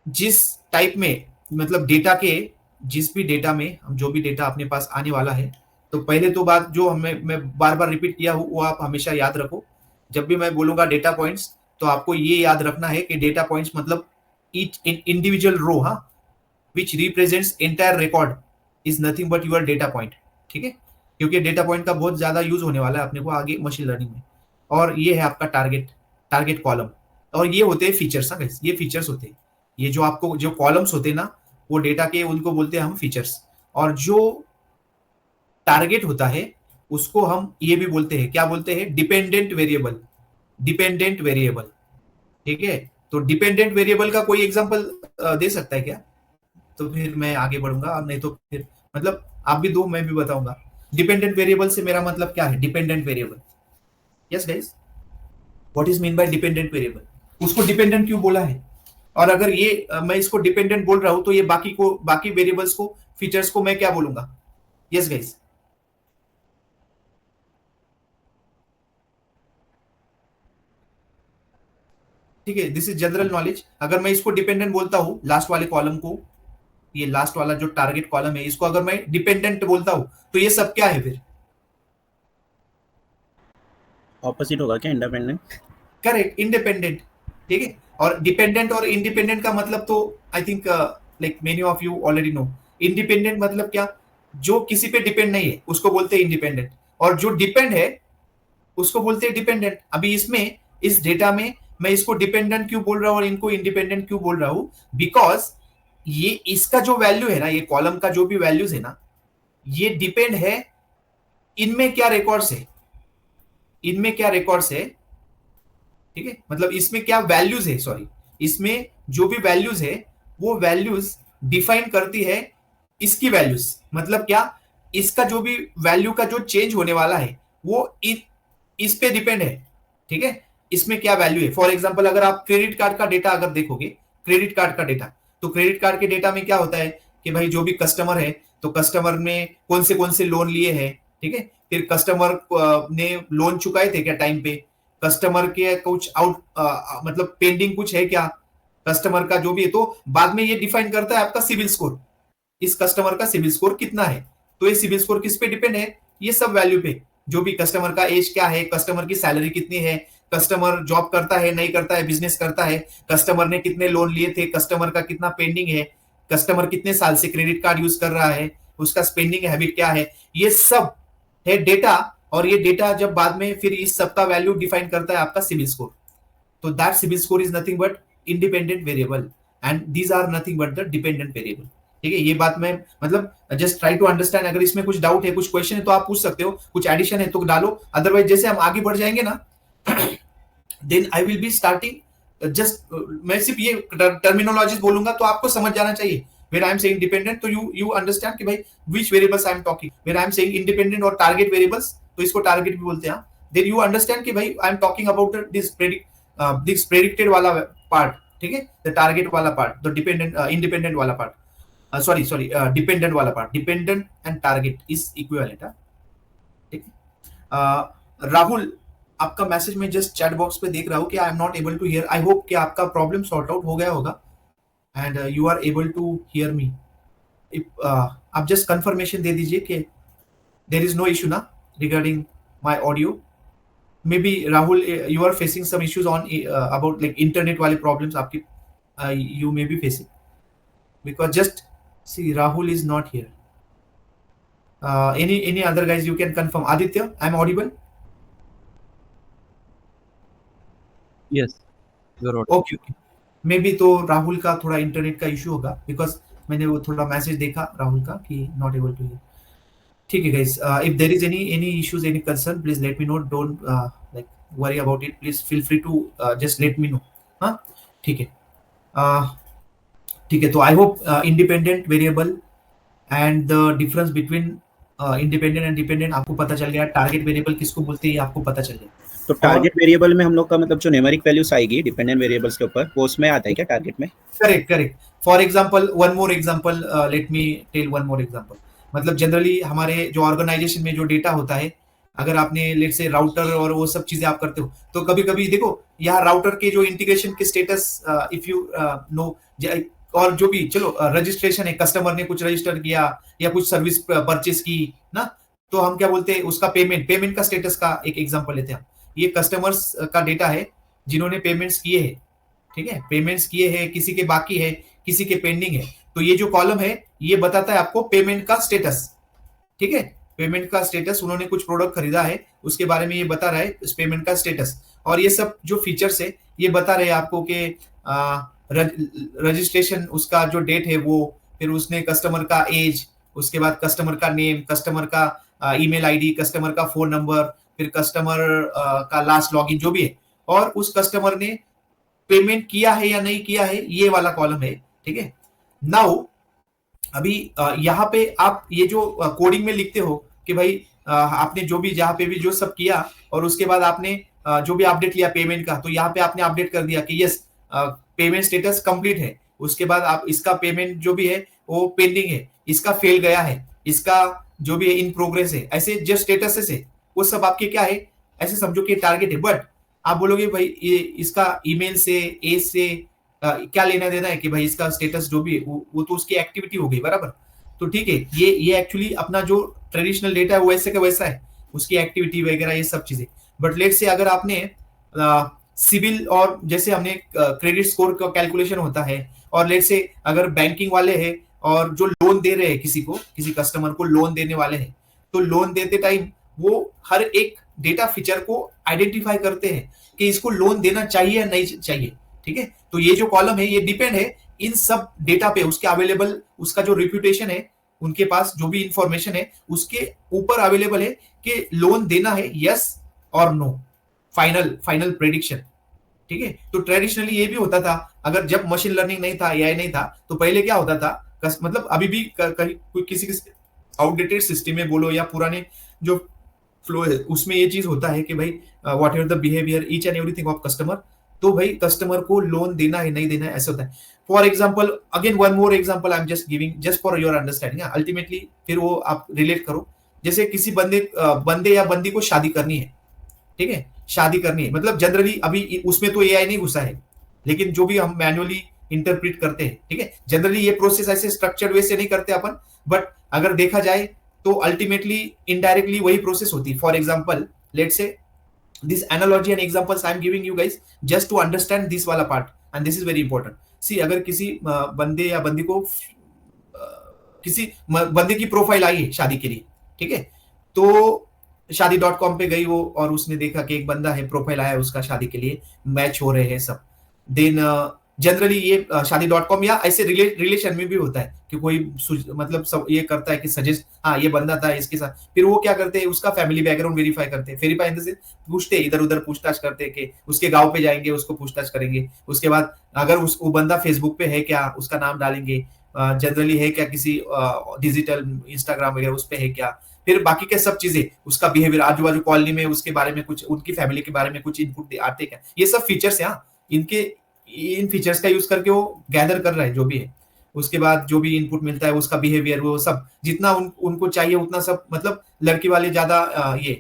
जिस टाइप में मतलब डेटा के, जिस भी डेटा में हम, जो भी डेटा अपने पास आने वाला है, तो पहले तो बात जो मैं बार बार रिपीट किया हूं वो आप हमेशा याद रखो। जब भी मैं बोलूंगा डेटा पॉइंट्स, तो आपको ये याद रखना है कि डेटा पॉइंट्स मतलब ईच इंडिविजुअल रो, हाँ, which represents entire record is nothing but your data point, ठीक है। क्योंकि डेटा पॉइंट का बहुत ज्यादा यूज होने वाला है अपने को आगे मशीन लर्निंग में। और ये है आपका टारगेट कॉलम, और ये होते हैं फीचर्स, हाँ, ये फीचर्स होते हैं। ये जो आपको जो कॉलम्स होते हैं ना, वो डेटा के, उनको बोलते हैं हम फीचर्स। और जो टारगेट होता है उसको हम ये भी बोलते हैं, क्या बोलते हैं, डिपेंडेंट वेरिएबल, ठीक है। तो डिपेंडेंट वेरिएबल का कोई एग्जांपल दे सकता है क्या? तो फिर मैं आगे बढ़ूंगा, और नहीं तो फिर मतलब आप भी दो, मैं भी बताऊंगा। डिपेंडेंट वेरिएबल से मेरा मतलब क्या है, dependent variable, yes guys, what is mean bye dependent variable, उसको डिपेंडेंट क्यों बोला है? और अगर ये मैं इसको डिपेंडेंट बोल रहा हूं तो ये बाकी वेरिएबल्स को, फीचर्स को मैं क्या बोलूंगा? यस गाइस, ठीक है, दिस इज जनरल नॉलेज। अगर मैं इसको डिपेंडेंट बोलता हूं, लास्ट वाले कॉलम को, ये लास्ट वाला जो टारगेट कॉलम है, इसको अगर मैं डिपेंडेंट बोलता हूं, तो ये सब क्या है फिर? ऑपोजिट होगा क्या, इंडिपेंडेंट? करेक्ट, इंडिपेंडेंट, ठीक है। और डिपेंडेंट और इंडिपेंडेंट का मतलब तो I think like many of you already know. Independent मतलब क्या, जो किसी पे डिपेंड नहीं है उसको बोलते हैं इंडिपेंडेंट, और जो डिपेंड है उसको बोलते हैं डिपेंडेंट। अभी इसमें इस डेटा में मैं इसको डिपेंडेंट क्यों बोल रहा हूं और इनको इंडिपेंडेंट क्यों बोल रहा हूं, बिकॉज ये इसका जो वैल्यू है ना, ये कॉलम का जो भी वैल्यूज है ना, ये डिपेंड है इनमें क्या रिकॉर्ड्स है, इनमें क्या रिकॉर्ड्स है, ठीक है, मतलब इसमें क्या वैल्यूज है, सॉरी, इसमें जो भी वैल्यूज है वो वैल्यूज डिफाइन करती है इसकी वैल्यूज। मतलब क्या, इसका जो भी वैल्यू का जो चेंज होने वाला है वो इस पे डिपेंड है, ठीक है, इसमें क्या वैल्यू है। फॉर एग्जांपल अगर आप क्रेडिट कार्ड का डेटा अगर देखोगे, क्रेडिट कार्ड का डेटा, तो क्रेडिट कार्ड के डेटा में क्या होता है कि भाई जो भी कस्टमर है, तो कस्टमर ने कौन से लोन लिए हैं, ठीक है, फिर कस्टमर ने लोन चुकाए थे क्या टाइम पे, कस्टमर के कुछ मतलब पेंडिंग कुछ है क्या, कस्टमर का जो भी है, तो बाद में ये डिफाइन करता है आपका सिविल स्कोर, इस कस्टमर का सिविल स्कोर कितना है। तो ये सिविल स्कोर किस पे डिपेंड है, ये सब वैल्यू पे, जो भी कस्टमर का एज क्या है, कस्टमर की सैलरी कितनी है, कस्टमर जॉब करता है नहीं करता है, बिजनेस करता है, कस्टमर ने कितने लोन लिए थे, कस्टमर का कितना पेंडिंग है, कस्टमर कितने साल से क्रेडिट कार्ड यूज कर रहा है, उसका स्पेंडिंग हैबिट क्या है, ये सब है डेटा। और ये डेटा जब बाद में फिर इस सब का वैल्यू डिफाइन करता है आपका सिविल स्कोर। तो that CIBIL score is nothing but independent variable and these are nothing but the dependent variable. ठीक है, ये बात मैं मतलब जस्ट ट्राई टू अंडरस्टैंड। अगर इसमें कुछ डाउट है, कुछ क्वेश्चन है तो आप पूछ सकते हो, कुछ एडिशन है तो डालो, अदरवाइज जैसे हम आगे बढ़ जाएंगे ना then I will be starting just, मैं सिर्फ ये टर्मिनोलॉजीज बोलूंगा तो आपको समझ जाना चाहिए। When I am saying dependent, तो you understand कि भाई which variables I am talking. When I am saying independent और target variables, तो इसको target भी बोलते हैं। Then you understand कि भाई I am talking about this predicted वाला part, ठीक है, the target वाला part, the dependent independent वाला part. Sorry, dependent वाला part. Dependent and target is equivalent, ठीक है। राहुल, आपका मैसेज में जस्ट चैट बॉक्स पे देख रहा हूँ कि I am not able to hear. I hope कि आपका प्रॉब्लम सॉर्ट आउट हो गया होगा and you are able to hear me. If आप just confirmation दे दीजिए कि there is no issue ना regarding my audio. Maybe Rahul, you are facing some issues on about like internet वाले problems आपकी you may be facing, because just see Rahul is not here. Any other guys you can confirm. Aditya, I'm audible? Yes, you're audible. Okay. May be तो राहुल का थोड़ा इंटरनेट का इशू होगा, बिकॉज मैंने वो थोड़ा मैसेज देखा राहुल का कि नॉट एबल टू हियर। ठीक है guys, if there is any issues, any concern, please let me know, don't like worry about it, please feel free to just let me know. हाँ, ठीक है, ठीक है। तो I hope independent variable and the difference between independent and dependent आपको पता चल गया। टारगेट वेरिएबल किसको बोलते हैं ये आपको पता चल गया। तो टारगेट वेरिएबल में हम लोग का मतलब जो न्यूमेरिक वैल्यूज आएगी डिपेंडेंट वेरिएबल्स के ऊपर, वो उसमें आता है क्या टारगेट में? Correct. For example, one more example, let me tell one more example. मतलब जनरली हमारे जो ऑर्गेनाइजेशन में जो डेटा होता है, अगर आपने लेट से राउटर और वो सब चीजें आप करते हो, तो कभी कभी देखो यहाँ राउटर के जो इंटीग्रेशन के स्टेटस इफ यू नो, और जो भी चलो रजिस्ट्रेशन है, कस्टमर ने कुछ रजिस्टर किया या कुछ सर्विस परचेस की ना, तो हम क्या बोलते हैं उसका पेमेंट का स्टेटस का एक एग्जांपल लेते हैं। ये कस्टमर्स का डेटा है जिन्होंने पेमेंट्स किए हैं, ठीक है, पेमेंट्स किए हैं, किसी के बाकी है, किसी के पेंडिंग है। तो ये जो कॉलम है ये बताता है आपको पेमेंट का स्टेटस, ठीक है, पेमेंट का स्टेटस, उन्होंने कुछ प्रोडक्ट खरीदा है उसके बारे में ये बता रहा है इस पेमेंट का स्टेटस। और ये सब जो फीचर्स है ये बता रहे हैं आपको कि रजिस्ट्रेशन उसका जो डेट है वो, फिर उसने कस्टमर का एज, उसके बाद कस्टमर का नेम, कस्टमर का ईमेल आईडी, कस्टमर का फोन नंबर, फिर कस्टमर का लास्ट लॉगिन जो भी है, और उस कस्टमर ने पेमेंट किया है या नहीं किया है, ये वाला कॉलम है, ठीक है। नाउ अभी यहाँ पे आप ये जो कोडिंग में लिखते हो कि भाई आपने जो भी जहाँ पे भी जो सब किया और उसके बाद आपने जो भी अपडेट लिया पेमेंट का, तो यहाँ पे आपने अपडेट कर दिया कि यस पेमेंट स्टेटस कंप्लीट है। उसके बाद आप इसका पेमेंट जो भी है वो पेंडिंग है, इसका फेल गया है, इसका जो भी है इन प्रोग्रेस है, ऐसे जो स्टेटस है वो सब आपके क्या है, ऐसे समझो कि टारगेट है। बट आप बोलोगे भाई ये इसका ईमेल से, एज से क्या लेना देना है कि भाई इसका स्टेटस जो भी है वो तो उसकी एक्टिविटी हो गई, बराबर। तो ठीक है, ये एक्चुअली अपना जो ट्रेडिशनल डेटा है वो वैसे का वैसा है, उसकी एक्टिविटी वगैरह ये सब चीजें। बट लेट से अगर आपने सिविल और जैसे हमने क्रेडिट स्कोर का कैलकुलेशन होता है, और लेट से अगर बैंकिंग वाले हैं और जो लोन दे रहे हैं किसी को, किसी कस्टमर को लोन देने वाले हैं, तो लोन देते टाइम वो हर एक डेटा फीचर को आइडेंटिफाई करते हैं कि इसको लोन देना चाहिए या नहीं चाहिए, ठीक है। तो ये जो कॉलम है ये डिपेंड है इन सब डेटा पे, उसके अवेलेबल, उसका जो रिप्यूटेशन है, उनके पास जो भी इंफॉर्मेशन है उसके ऊपर अवेलेबल है कि लोन देना है यस और नो, फाइनल प्रेडिक्शन, ठीक है। तो ट्रेडिशनली ये भी होता था, अगर जब मशीन लर्निंग नहीं था, एआई नहीं था, तो पहले क्या होता था, मतलब अभी भी कहीं किसी आउटडेटेड सिस्टम में बोलो या पुराने जो फ्लो है उसमें ये चीज होता है कि भाई what ever the behaviour each and everything of customer, तो भाई कस्टमर को लोन देना है नहीं देना है ऐसा होता है। For example, again one more example I am just giving just for your understanding, ultimately फिर वो आप रिलेट करो। जैसे किसी बंदे या बंदी को शादी करनी है, ठीक है, शादी करनी है, मतलब जनरली अभी उसमें तो एआई नहीं घुसा है, लेकिन जो भी हम मैन्युअली इंटरप्रेट करते हैं, ठीक है, जनरली ये प्रोसेस ऐसे स्ट्रक्चर्ड वे से नहीं करते अपन, बट अगर देखा जाए तो अल्टीमेटली इनडायरेक्टली वही प्रोसेस होती है। For example, let's say this analogy and examples I am giving you guys just to understand this वाला part, and this is very important. See, अगर किसी बंदे या बंदी को किसी बंदे की प्रोफाइल आई है शादी के लिए, ठीक है, तो शादी.com पे गई वो और उसने देखा कि एक बंदा है, प्रोफाइल आया उसका शादी के लिए, मैच हो रहे हैं सब। देन जनरली ये शादी.com या ऐसे रिलेशन में भी होता है कि कोई मतलब सब ये करता है कि सजेस्ट, हाँ ये बंदा था इसके साथ, फिर वो क्या करते हैं उसका फैमिली बैकग्राउंड वेरीफाई करते हैं, वेरीफाई इन द सेंस पूछते इधर उधर पूछताछ करते हैं कि उसके गांव पे जाएंगे, उसको पूछताछ करेंगे, उसके बाद अगर वो बंदा फेसबुक पे है क्या, उसका नाम डालेंगे, जनरली है क्या किसी डिजिटल इंस्टाग्राम वगैरह उस पे है क्या, फिर बाकी के सब चीजें, उसका बिहेवियर, आजू बाजू कॉलोनी में उसके बारे में कुछ, उनकी फैमिली के बारे में कुछ इनपुट आते क्या, ये सब फीचर्स है। इन फीचर्स का यूज करके वो गैदर कर रहा है जो भी है, उसके बाद जो भी इनपुट मिलता है उसका बिहेवियर, वो सब जितना उनको चाहिए उतना सब, मतलब लड़की वाले ज्यादा ये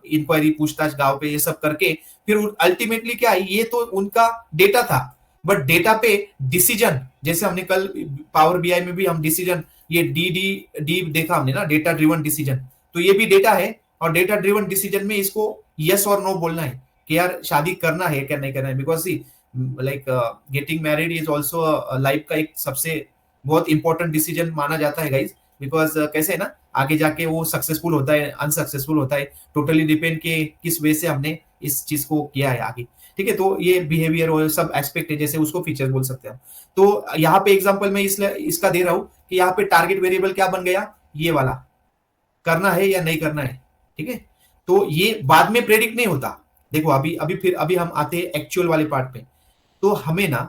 इंक्वायरी पूछताछ गांव पे ये सब करके, फिर अल्टीमेटली क्या है, ये तो उनका डेटा था, बट डेटा पे डिसीजन, जैसे हमने कल पावर बीआई में भी हम डिसीजन, ये डी देखा हमने ना, डेटा ड्रिवन डिसीजन, तो ये भी डेटा है, और डेटा ड्रिवन डिसीजन में इसको यस और नो बोलना है कि यार शादी करना है क्या नहीं करना है, because see like getting married is also life का एक सबसे बहुत इंपॉर्टेंट डिसीजन माना जाता है गाइज, बिकॉज कैसे है ना, आगे जाके वो सक्सेसफुल होता है अनसक्सेसफुल होता है, टोटली डिपेंड के किस वे से हमने इस चीज को किया है आगे, ठीक है। तो ये बिहेवियर और सब एस्पेक्ट है, जैसे उसको फीचर बोल सकते हैं। तो यहाँ पे एग्जांपल में इसलिए इसका दे रहा हूँ कि यहाँ पे टारगेट वेरिएबल क्या बन गया, ये वाला, करना है या नहीं करना है, ठीक है। तो ये बाद में प्रेडिक्ट नहीं होता, देखो अभी हम आते हैं एक्चुअल वाले पार्ट पे। तो हमें ना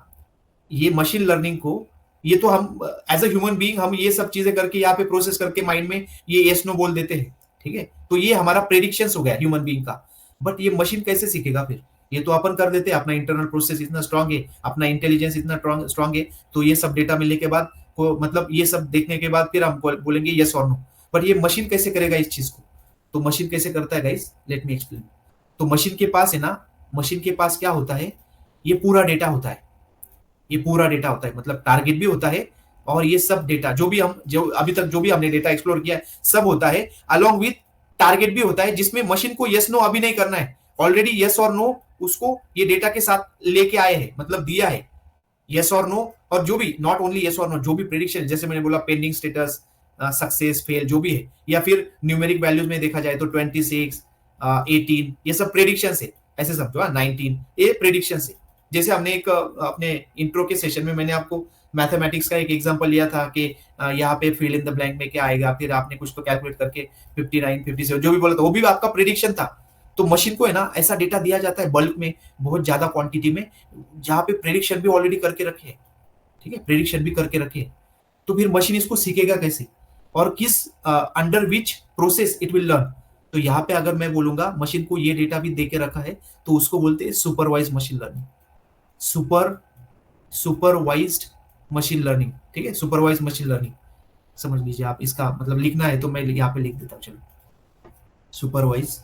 ये मशीन लर्निंग को, ये तो हम एज अ ह्यूमन बीइंग हम ये सब चीजें करके यहाँ पे प्रोसेस करके माइंड में ये यस नो बोल देते हैं, ठीक है, तो ये हमारा प्रेडिक्शंस हो गया ह्यूमन बीइंग का। बट ये मशीन कैसे सीखेगा फिर, ये तो अपन कर देते हैं, अपना इंटरनल प्रोसेस इतना स्ट्रांग है, अपना इंटेलिजेंस इतना स्ट्रांग है, तो ये सब डेटा मिलने के बाद को, मतलब ये सब देखने के बाद फिर हम बोलेंगे यस और नो। बट ये मशीन कैसे करेगा इस चीज को, तो मशीन कैसे करता है गाइस, लेट मी एक्सप्लेन। तो मशीन के पास है ना, मशीन के पास क्या होता है, ये पूरा डेटा होता है, ये पूरा डेटा होता है, मतलब टारगेट भी होता है, और ये सब डेटा जो अभी तक जो भी हमने डेटा एक्सप्लोर किया है सब होता है, अलोंग विथ टारगेट भी होता है, जिसमें मशीन को यस नो अभी नहीं करना है, ऑलरेडी यस और नो उसको ये डेटा के साथ लेके आए हैं, मतलब दिया है यस और नो, और जो भी नॉट ओनली यस और नो, जो भी प्रेडिक्शन, जैसे मैंने बोला पेंडिंग स्टेटस, सक्सेस फेल जो भी है, या फिर न्यूमेरिक वैल्यूज में देखा जाए तो 26 18 ये सब प्रेडिक्शन है, ऐसे समझो 19 ये प्रेडिक्शन है। जैसे हमने एक अपने इंट्रो के सेशन में मैंने आपको मैथमेटिक्स का एक एग्जांपल लिया था कि यहाँ पे फिल इन द ब्लैंक में क्या आएगा, फिर आपने कुछ तो कैलकुलेट करके 59 57 जो भी बोला था वो भी आपका प्रेडिक्शन था। तो मशीन को है ना ऐसा डेटा दिया जाता है बल्क में, बहुत ज्यादा क्वांटिटी में, जहाँ पे प्रेडिक्शन भी ऑलरेडी करके रखे, ठीक है, प्रेडिक्शन भी करके रखे, तो फिर मशीन इसको सीखेगा कैसे और किस under which process it will learn. तो यहाँ पे अगर मैं बोलूंगा मशीन को ये डेटा भी दे के रखा है तो उसको बोलते हैं supervise machine learning, supervised machine learning, ठीक है, सुपरवाइज मशीन लर्निंग समझ लीजिए आप। इसका मतलब लिखना है तो मैं यहाँ पे लिख देता हूँ, चलो सुपरवाइज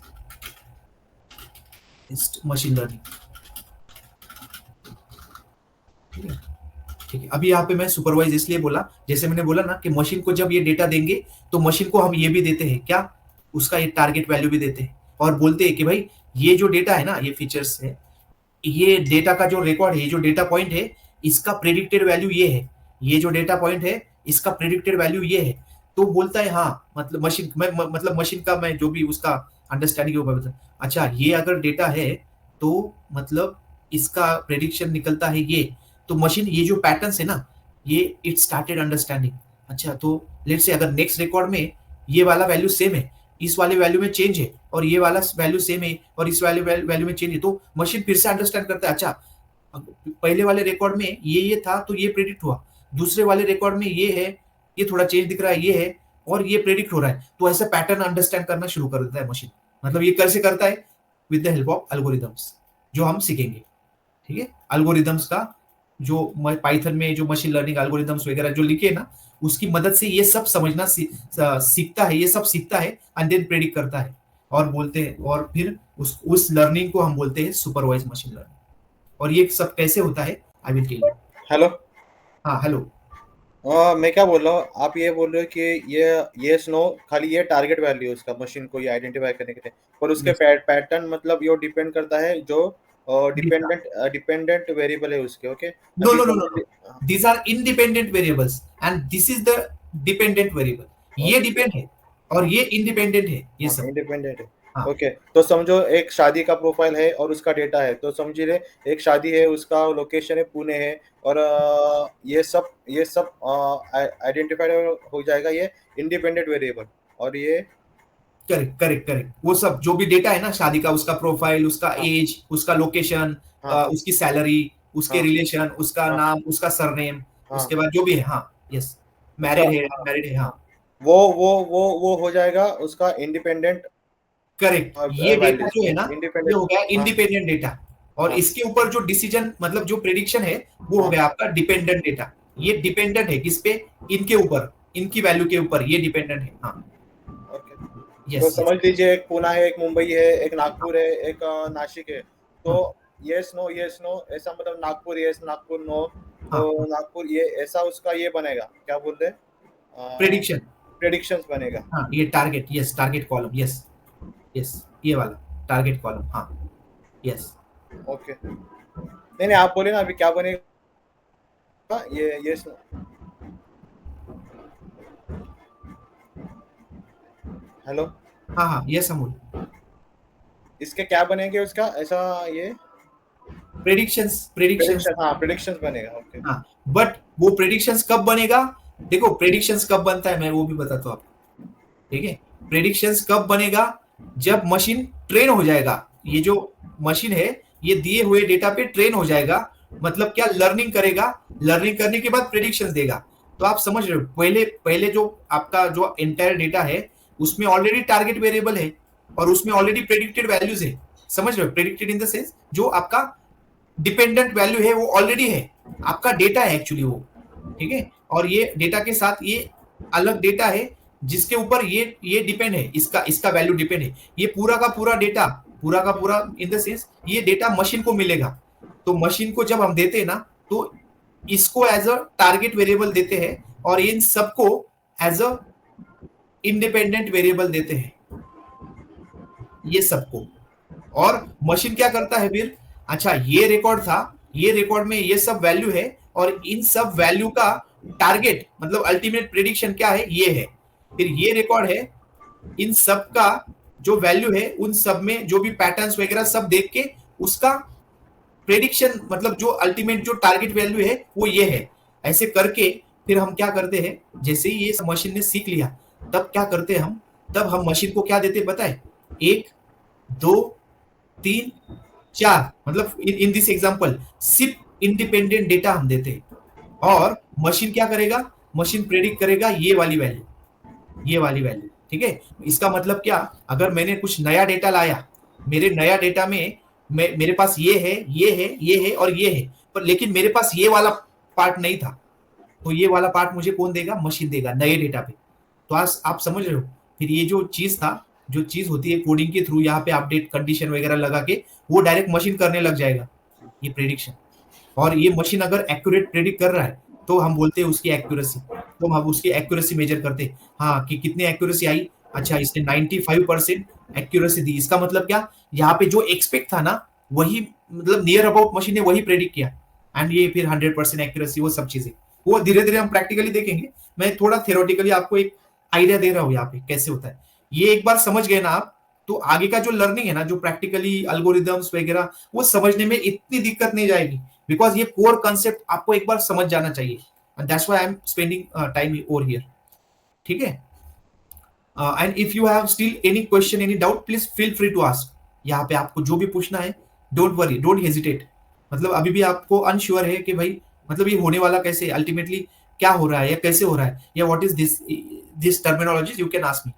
मशीन लर्निंग, ठीक है, ठीक है। अभी यहाँ पे मैं सुपरवाइज इसलिए बोला, जैसे मैंने बोला ना कि मशीन को जब ये डेटा देंगे तो मशीन को हम ये भी देते हैं क्या, उसका ये टारगेट वैल्यू भी देते हैं और बोलते हैं कि भाई ये जो डेटा है ना, ये फीचर्स है, ये डेटा का जो रिकॉर्ड है, ये जो डेटा पॉइंट है, इसका प्रेडिक्टेड वैल्यू ये है, ये जो डेटा पॉइंट है इसका प्रेडिक्टेड वैल्यू ये है। तो बोलता है हाँ, मतलब मशीन मतलब मशीन का मैं जो भी उसका अंडरस्टैंडिंग होगा बता, अच्छा ये अगर डेटा है तो मतलब इसका प्रेडिक्शन निकलता है ये, तो मशीन ये जो पैटर्न्स है ना, ये इट स्टार्टेड अंडरस्टैंडिंग। अच्छा तो लेट्स से अगर नेक्स्ट रिकॉर्ड में ये वाला वैल्यू सेम है, इस वाले वैल्यू में चेंज है, और ये वाला वैल्यू सेम है और इस वैल्यू में चेंज है, तो मशीन फिर से अंडरस्टैंड करता है, अच्छा पहले वाले रिकॉर्ड में ये था तो ये प्रेडिक्ट हुआ, दूसरे वाले रिकॉर्ड में ये है, ये थोड़ा चेंज दिख रहा है, ये है और ये प्रेडिक्ट हो रहा है, तो ऐसा पैटर्न अंडरस्टैंड करना शुरू कर देता है मशीन। मतलब ये कैसे करता है? With the help of algorithms, जो हम सीखेंगे। ठीक है, एल्गोरिदम्स का जो पाइथन में जो मशीन लर्निंग एल्गोरिदम्स वगैरह जो लिखे ना, उसकी मदद से ये सब समझना सीखता है, ये सब सीखता है एंड देन प्रेडिक्ट करता है, और बोलते हैं, और फिर उस लर्निंग को हम बोलते हैं सुपरवाइज मशीन लर्निंग। और ये सब कैसे होता है I will tell you. Hello. हाँ हेलो। मैं क्या बोल रहा हूँ, आप ये बोल रहे हो कि ये नो खाली ये टारगेट वैल्यू है उसका मशीन को ये आइडेंटिफाई करने के लिए, पर उसके पैटर्न मतलब ये डिपेंड करता है जो डिपेंडेंट वेरिएबल है उसके। Okay, no no no no, these are independent variables and this is the dependent variable। ये डिपेंड है और ये इंडिपेंडेंट है, ये सब इंडिपेंडेंट है। हाँ। ओके, तो समझो एक शादी का प्रोफाइल है और उसका डेटा है, तो समझिए एक शादी है, उसका लोकेशन है पुणे है, और ये सब आइडेंटिफाइड हो जाएगा, ये इंडिपेंडेंट वेरिएबल। और ये करेक्ट करेक्ट करेक्ट, वो सब जो भी डेटा है ना शादी का, उसका प्रोफाइल, उसका एज, उसका लोकेशन, उसकी सैलरी, उसके रिलेशन, उसका नाम, उसका सरनेम, उसके बाद जो भी है, हाँ यस, मैरिड है, हाँ, वो हो जाएगा उसका इंडिपेंडेंट। करेक्ट, ये डेटा जो है ना, Independent, ये हो गया इंडिपेंडेंट डेटा, और इसके ऊपर जो डिसीजन मतलब जो प्रेडिक्शन है वो हो गया आपका डिपेंडेंट डेटा। ये डिपेंडेंट है किस पे? इनके ऊपर, इनकी वैल्यू के ऊपर ये डिपेंडेंट है। हाँ ओके, तो समझ लीजिए एक पुणे है, एक मुंबई है, एक नागपुर है, एक नासिक है, तो यस नो ऐसा, मतलब नागपुर यस, नागपुर नो, तो नागपुर ये ऐसा उसका ये बनेगा, क्या बोलते हैं, प्रेडिक्शंस बनेगा। हाँ, ये target, yes target column, yes yes, ये वाला टारगेट कॉलम, हाँ यस। ओके, नहीं आप बोले ना अभी क्या बनेगा, ये यस नो। हेलो। हाँ यस अमूल, इसके क्या बनेंगे उसका ऐसा, ये प्रेडिक्शंस हाँ प्रेडिक्शंस बनेगा। ओके, हाँ, बट वो प्रेडिक्शंस कब बनेगा? देखो प्रेडिक्शंस कब बनता है मैं वो भी बताता हूँ आपको। ठीक है, प्रेडिक्शंस कब बनेगा? जब मशीन ट्रेन हो जाएगा, ये जो मशीन है ये दिए हुए डेटा पे ट्रेन हो जाएगा, मतलब क्या, लर्निंग करेगा, लर्निंग करने के बाद प्रेडिक्शंस देगा। तो आप समझ रहे हो, पहले जो आपका जो एंटायर डेटा है उसमें ऑलरेडी टारगेट वेरिएबल है और उसमें ऑलरेडी प्रेडिक्टेड वैल्यूज है। समझ रहे हो, प्रेडिक्टेड इन द सेंस जो आपका डिपेंडेंट वैल्यू है वो ऑलरेडी है, आपका डेटा है एक्चुअली वो। ठीक है, और ये डेटा के साथ ये अलग डेटा है जिसके ऊपर ये डिपेंड है, इसका वैल्यू डिपेंड है। ये पूरा का पूरा इन द सेंस ये डेटा मशीन को मिलेगा। तो मशीन को जब हम देते हैं ना, तो इसको एज अ टारगेट वेरिएबल देते हैं और इन सबको एज अ इंडिपेंडेंट वेरिएबल देते हैं, ये सबको। और मशीन क्या करता है फिर, अच्छा ये रिकॉर्ड था, ये रिकॉर्ड में ये सब वैल्यू है और इन सब वैल्यू का टारगेट मतलब अल्टीमेट प्रेडिक्शन क्या है, ये है। फिर ये रिकॉर्ड है, इन सब का जो वैल्यू है उन सब में जो भी पैटर्न्स वगैरह सब देख के उसका प्रेडिक्शन मतलब जो अल्टीमेट जो टारगेट वैल्यू है वो ये है। ऐसे करके फिर हम क्या करते हैं, जैसे ही ये मशीन ने सीख लिया तब क्या करते हैं हम, तब हम मशीन को क्या देते पता है, 1 2 3 4, मतलब इन दिस एग्जांपल सिर्फ इंडिपेंडेंट डेटा हम देते हैं, और मशीन क्या करेगा, मशीन प्रेडिक्ट करेगा ये वाली वैल्यू। ठीक है, इसका मतलब क्या, अगर मैंने कुछ नया डेटा लाया, मेरे नया डेटा में मेरे पास ये है और ये है, पर लेकिन मेरे पास ये वाला पार्ट नहीं था, तो ये वाला पार्ट मुझे कौन देगा, मशीन देगा नए डेटा पे। तो आप समझ रहे हो, फिर ये जो चीज होती है कोडिंग के थ्रू, यहाँ पे अपडेट कंडीशन वगैरह लगा के वो डायरेक्ट मशीन करने लग जाएगा ये प्रेडिक्शन। और ये मशीन अगर एक्यूरेट प्रेडिक्ट कर रहा है तो हम बोलते हैं उसकी एक्यूरेसी, तो हम उसकी एक्यूरेसी मेजर करते हैं, हाँ कि कितनी एक्यूरेसी आई, अच्छा इसने 95% एक्यूरेसी दी, इसका मतलब क्या, यहाँ पे जो एक्सपेक्ट था ना वही मतलब नियर अबाउट मशीन ने वही प्रेडिक्ट किया, एंड ये फिर 100% एक्यूरेसी, वो सब चीजें वो धीरे धीरे हम प्रैक्टिकली देखेंगे। मैं थोड़ा थियोरेटिकली आपको एक आइडिया दे रहा हूँ यहाँ पे कैसे होता है। ये एक बार समझ गए ना आप, तो आगे का जो लर्निंग है ना, जो प्रैक्टिकली अल्गोरिदम्स वगैरह, वो समझने में इतनी दिक्कत नहीं जाएगी, बिकॉज ये कोर कंसेप्ट आपको एक बार समझ जाना चाहिए, and that's why I am spending time over here. ठीक है, and if you have still any question, any doubt, please feel free to ask. यहाँ पे आपको जो भी पूछना है, डोंट वरी, डोंट हेजिटेट। मतलब अभी भी आपको अनश्योर है कि भाई मतलब ये होने वाला कैसे, अल्टीमेटली क्या हो रहा है या कैसे हो रहा है, या what is this terminologies, you can ask me.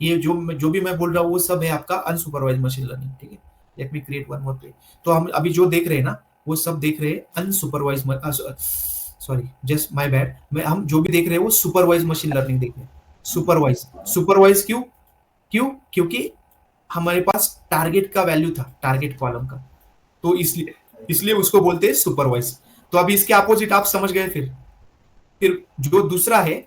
ये जो भी मैं बोल रहा हूँ वो सब है आपका अनसुपरवाइज्ड मशीन लर्निंग। ठीक है, लेट मी क्रिएट वन मोर पेज। तो हम अभी जो देख रहे हैं ना, वो सब देख रहे हैं unsupervised, sorry just my bad, हम जो भी देख रहे हैं वो सुपरवाइज मशीन लर्निंग देख रहे हैं। सुपरवाइज क्यों? क्योंकि हमारे पास टारगेट का वैल्यू था, टारगेट कॉलम का, तो इसलिए उसको बोलते हैं सुपरवाइज। तो अभी इसके अपोजिट आप समझ गए। फिर जो दूसरा है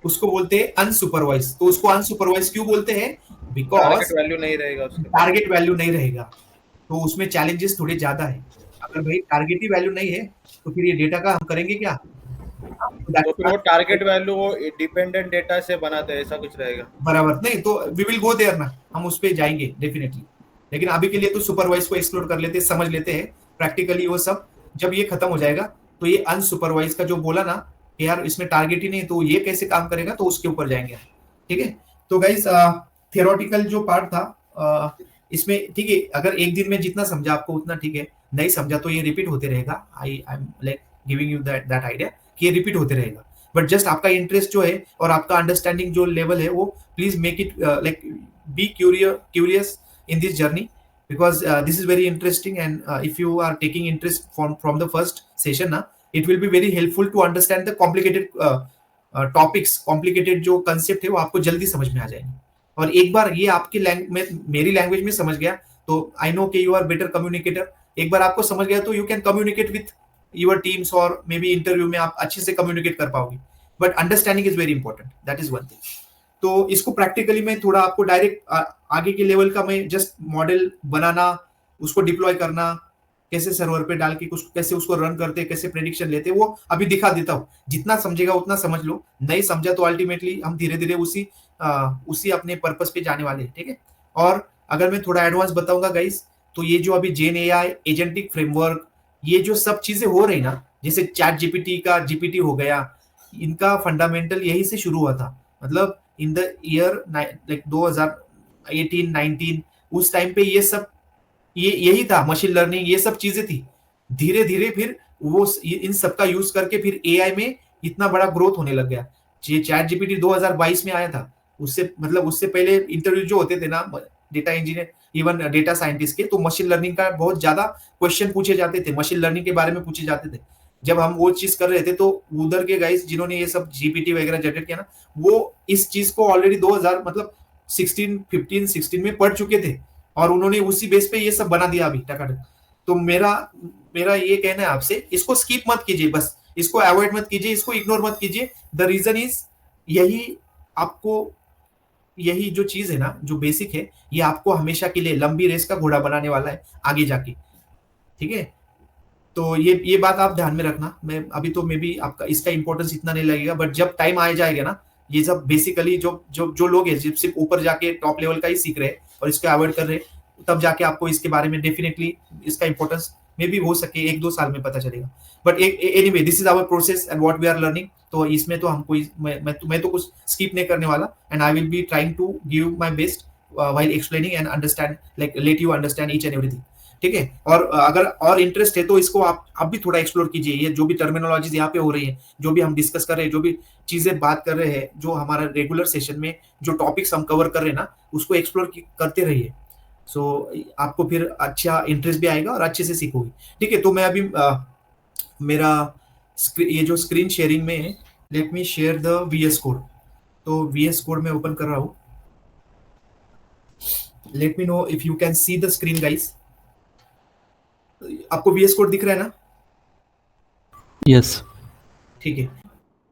उसको बोलते हैं अनसुपरवाइज। तो उसको अनसुपरवाइज क्यों बोलते हैं? बिकॉज टारगेट वैल्यू नहीं रहेगा उसके, टारगेट वैल्यू नहीं रहेगा, तो उसमें चैलेंजेस थोड़े ज्यादा है। अगर भाई टारगेट ही वैल्यू नहीं है तो फिर ये डेटा का हम करेंगे क्या? तो फिर वो टारगेट वैल्यू वो डिपेंडेंट डेटा से बनाते हैं, ऐसा कुछ रहेगा? बराबर नहीं, तो वी विल गो देयर ना, हम उस पे जाएंगे डेफिनेटली। लेकिन अभी के लिए तो सुपरवाइज को एक्सप्लोर कर लेते हैं, समझ लेते हैं प्रैक्टिकली वो सब। जब ये खत्म हो जाएगा तो ये अनसुपरवाइज का जो बोला ना कि यार इसमें टारगेट ही नहीं, तो ये कैसे काम करेगा, तो उसके ऊपर जाएंगे। ठीक है, तो गाइस थियोरेटिकल जो पार्ट था इसमें, ठीक है, अगर एक दिन में जितना समझा आपको उतना ठीक है, नहीं समझा तो ये रिपीट होते रहेगा। आई am like giving you that idea कि ये रिपीट होते रहेगा। बट जस्ट आपका इंटरेस्ट जो है और आपका अंडरस्टैंडिंग जो लेवल है, वो please make it like be curious in this journey, because this is very interesting, and if you are taking interest from the first session na, it will be very helpful to understand the complicated topics, complicated जो concept है वो आपको जल्दी समझ में आ जाएंगे। और एक बार ये आपकी मेरी लैंग्वेज में समझ गया तो आई नो कि यू आर बेटर कम्युनिकेटर। एक बार आपको समझ गया तो you can communicate with your teams, और मे बी इंटरव्यू में आप अच्छे से कम्युनिकेट कर पाओगे। But understanding is very important, that is one thing. तो इसको प्रैक्टिकली मैं थोड़ा आपको डायरेक्ट आगे के लेवल का मैं जस्ट मॉडल बनाना, उसको डिप्लॉय करना, कैसे सर्वर पे डाल के कैसे उसको रन करते, कैसे प्रेडिक्शन लेते, वो अभी दिखा देता हूँ। जितना समझेगा उतना समझ लो, नहीं समझा तो अल्टीमेटली हम धीरे धीरे उसी अपने पर्पस पे जाने वाले हैं। ठीक है, और अगर मैं थोड़ा एडवांस बताऊंगा गाइस, तो ये जो अभी जेन एआई एजेंटिक फ्रेमवर्क, ये जो सब चीजें हो रही ना, जैसे चैट जीपीटी का जीपीटी हो गया, इनका फंडामेंटल यही से शुरू हुआ था। मतलब इन द ईयर लाइक 2018-19 उस टाइम पे ये सब यही था, मशीन लर्निंग ये सब चीजें थी। धीरे धीरे फिर वो इन सब का यूज करके फिर एआई में इतना बड़ा ग्रोथ होने लग गया। ये चैट जीपीटी 2022 में आया था, उससे पहले इंटरव्यू जो होते थे ना data engineer, even data scientist के, तो मशीन लर्निंग का बहुत ज्यादा क्वेश्चन पूछे जाते थे, मशीन लर्निंग के बारे में पूछे जाते थे। जब हम वो चीज कर रहे थे तो उधर के गाइस जिन्होंने ये सब जीपीटी वगैरह जनरेट किया ना, वो इस चीज को ऑलरेडी 2000 मतलब 16 में पढ़ चुके थे, और उन्होंने उसी बेस पे ये सब बना दिया अभी टकाटक। तो मेरा ये कहना है आपसे, इसको स्किप मत कीजिए, बस इसको अवॉइड मत कीजिए, इसको इग्नोर मत कीजिए। द रीजन इज यही जो चीज है ना, जो बेसिक है, ये आपको हमेशा के लिए लंबी रेस का घोड़ा बनाने वाला है आगे जाके। ठीक है, तो ये बात आप ध्यान में रखना। मैं अभी तो मे बी आपका इसका इंपॉर्टेंस इतना नहीं लगेगा, बट जब टाइम आ जाएगा ना, ये सब बेसिकली जो लोग हैं सिर्फ ऊपर जाके टॉप लेवल का ही सीख रहे हैं और इसको अवॉइड कर रहे हैं, तब जाके आपको इसके बारे में डेफिनेटली इसका इंपॉर्टेंस मे बी हो सके 1-2 साल में पता चलेगा। But anyway this is our process and what we are learning. तो इसमें तो हम कोई मैं तो कुछ स्किप नहीं करने वाला, and I will be trying to give my best while explaining and understand, like let you understand each and everything. ठीक है, और अगर और इंटरेस्ट है तो इसको आप भी थोड़ा एक्सप्लोर कीजिए। ये जो भी टर्मिनोलॉजीज यहाँ पे हो रही है, जो भी हम डिस्कस कर रहे हैं, जो भी चीजें बात कर रहे हैं, जो हमारा रेगुलर सेशन में जो टॉपिक्स हम कवर कर रहे हैं ना, उसको एक्सप्लोर करते रहिए। सो आपको फिर अच्छा इंटरेस्ट भी आएगा और अच्छे से सीखोगे। ठीक है, तो मैं अभी मेरा ये जो स्क्रीन शेयरिंग में है, let me share the VS code. तो VS कोड में ओपन कर रहा हूँ। Late me know if you can see the screen guys. आपको VS कोड दिख रहा है ना? यस। ठीक है,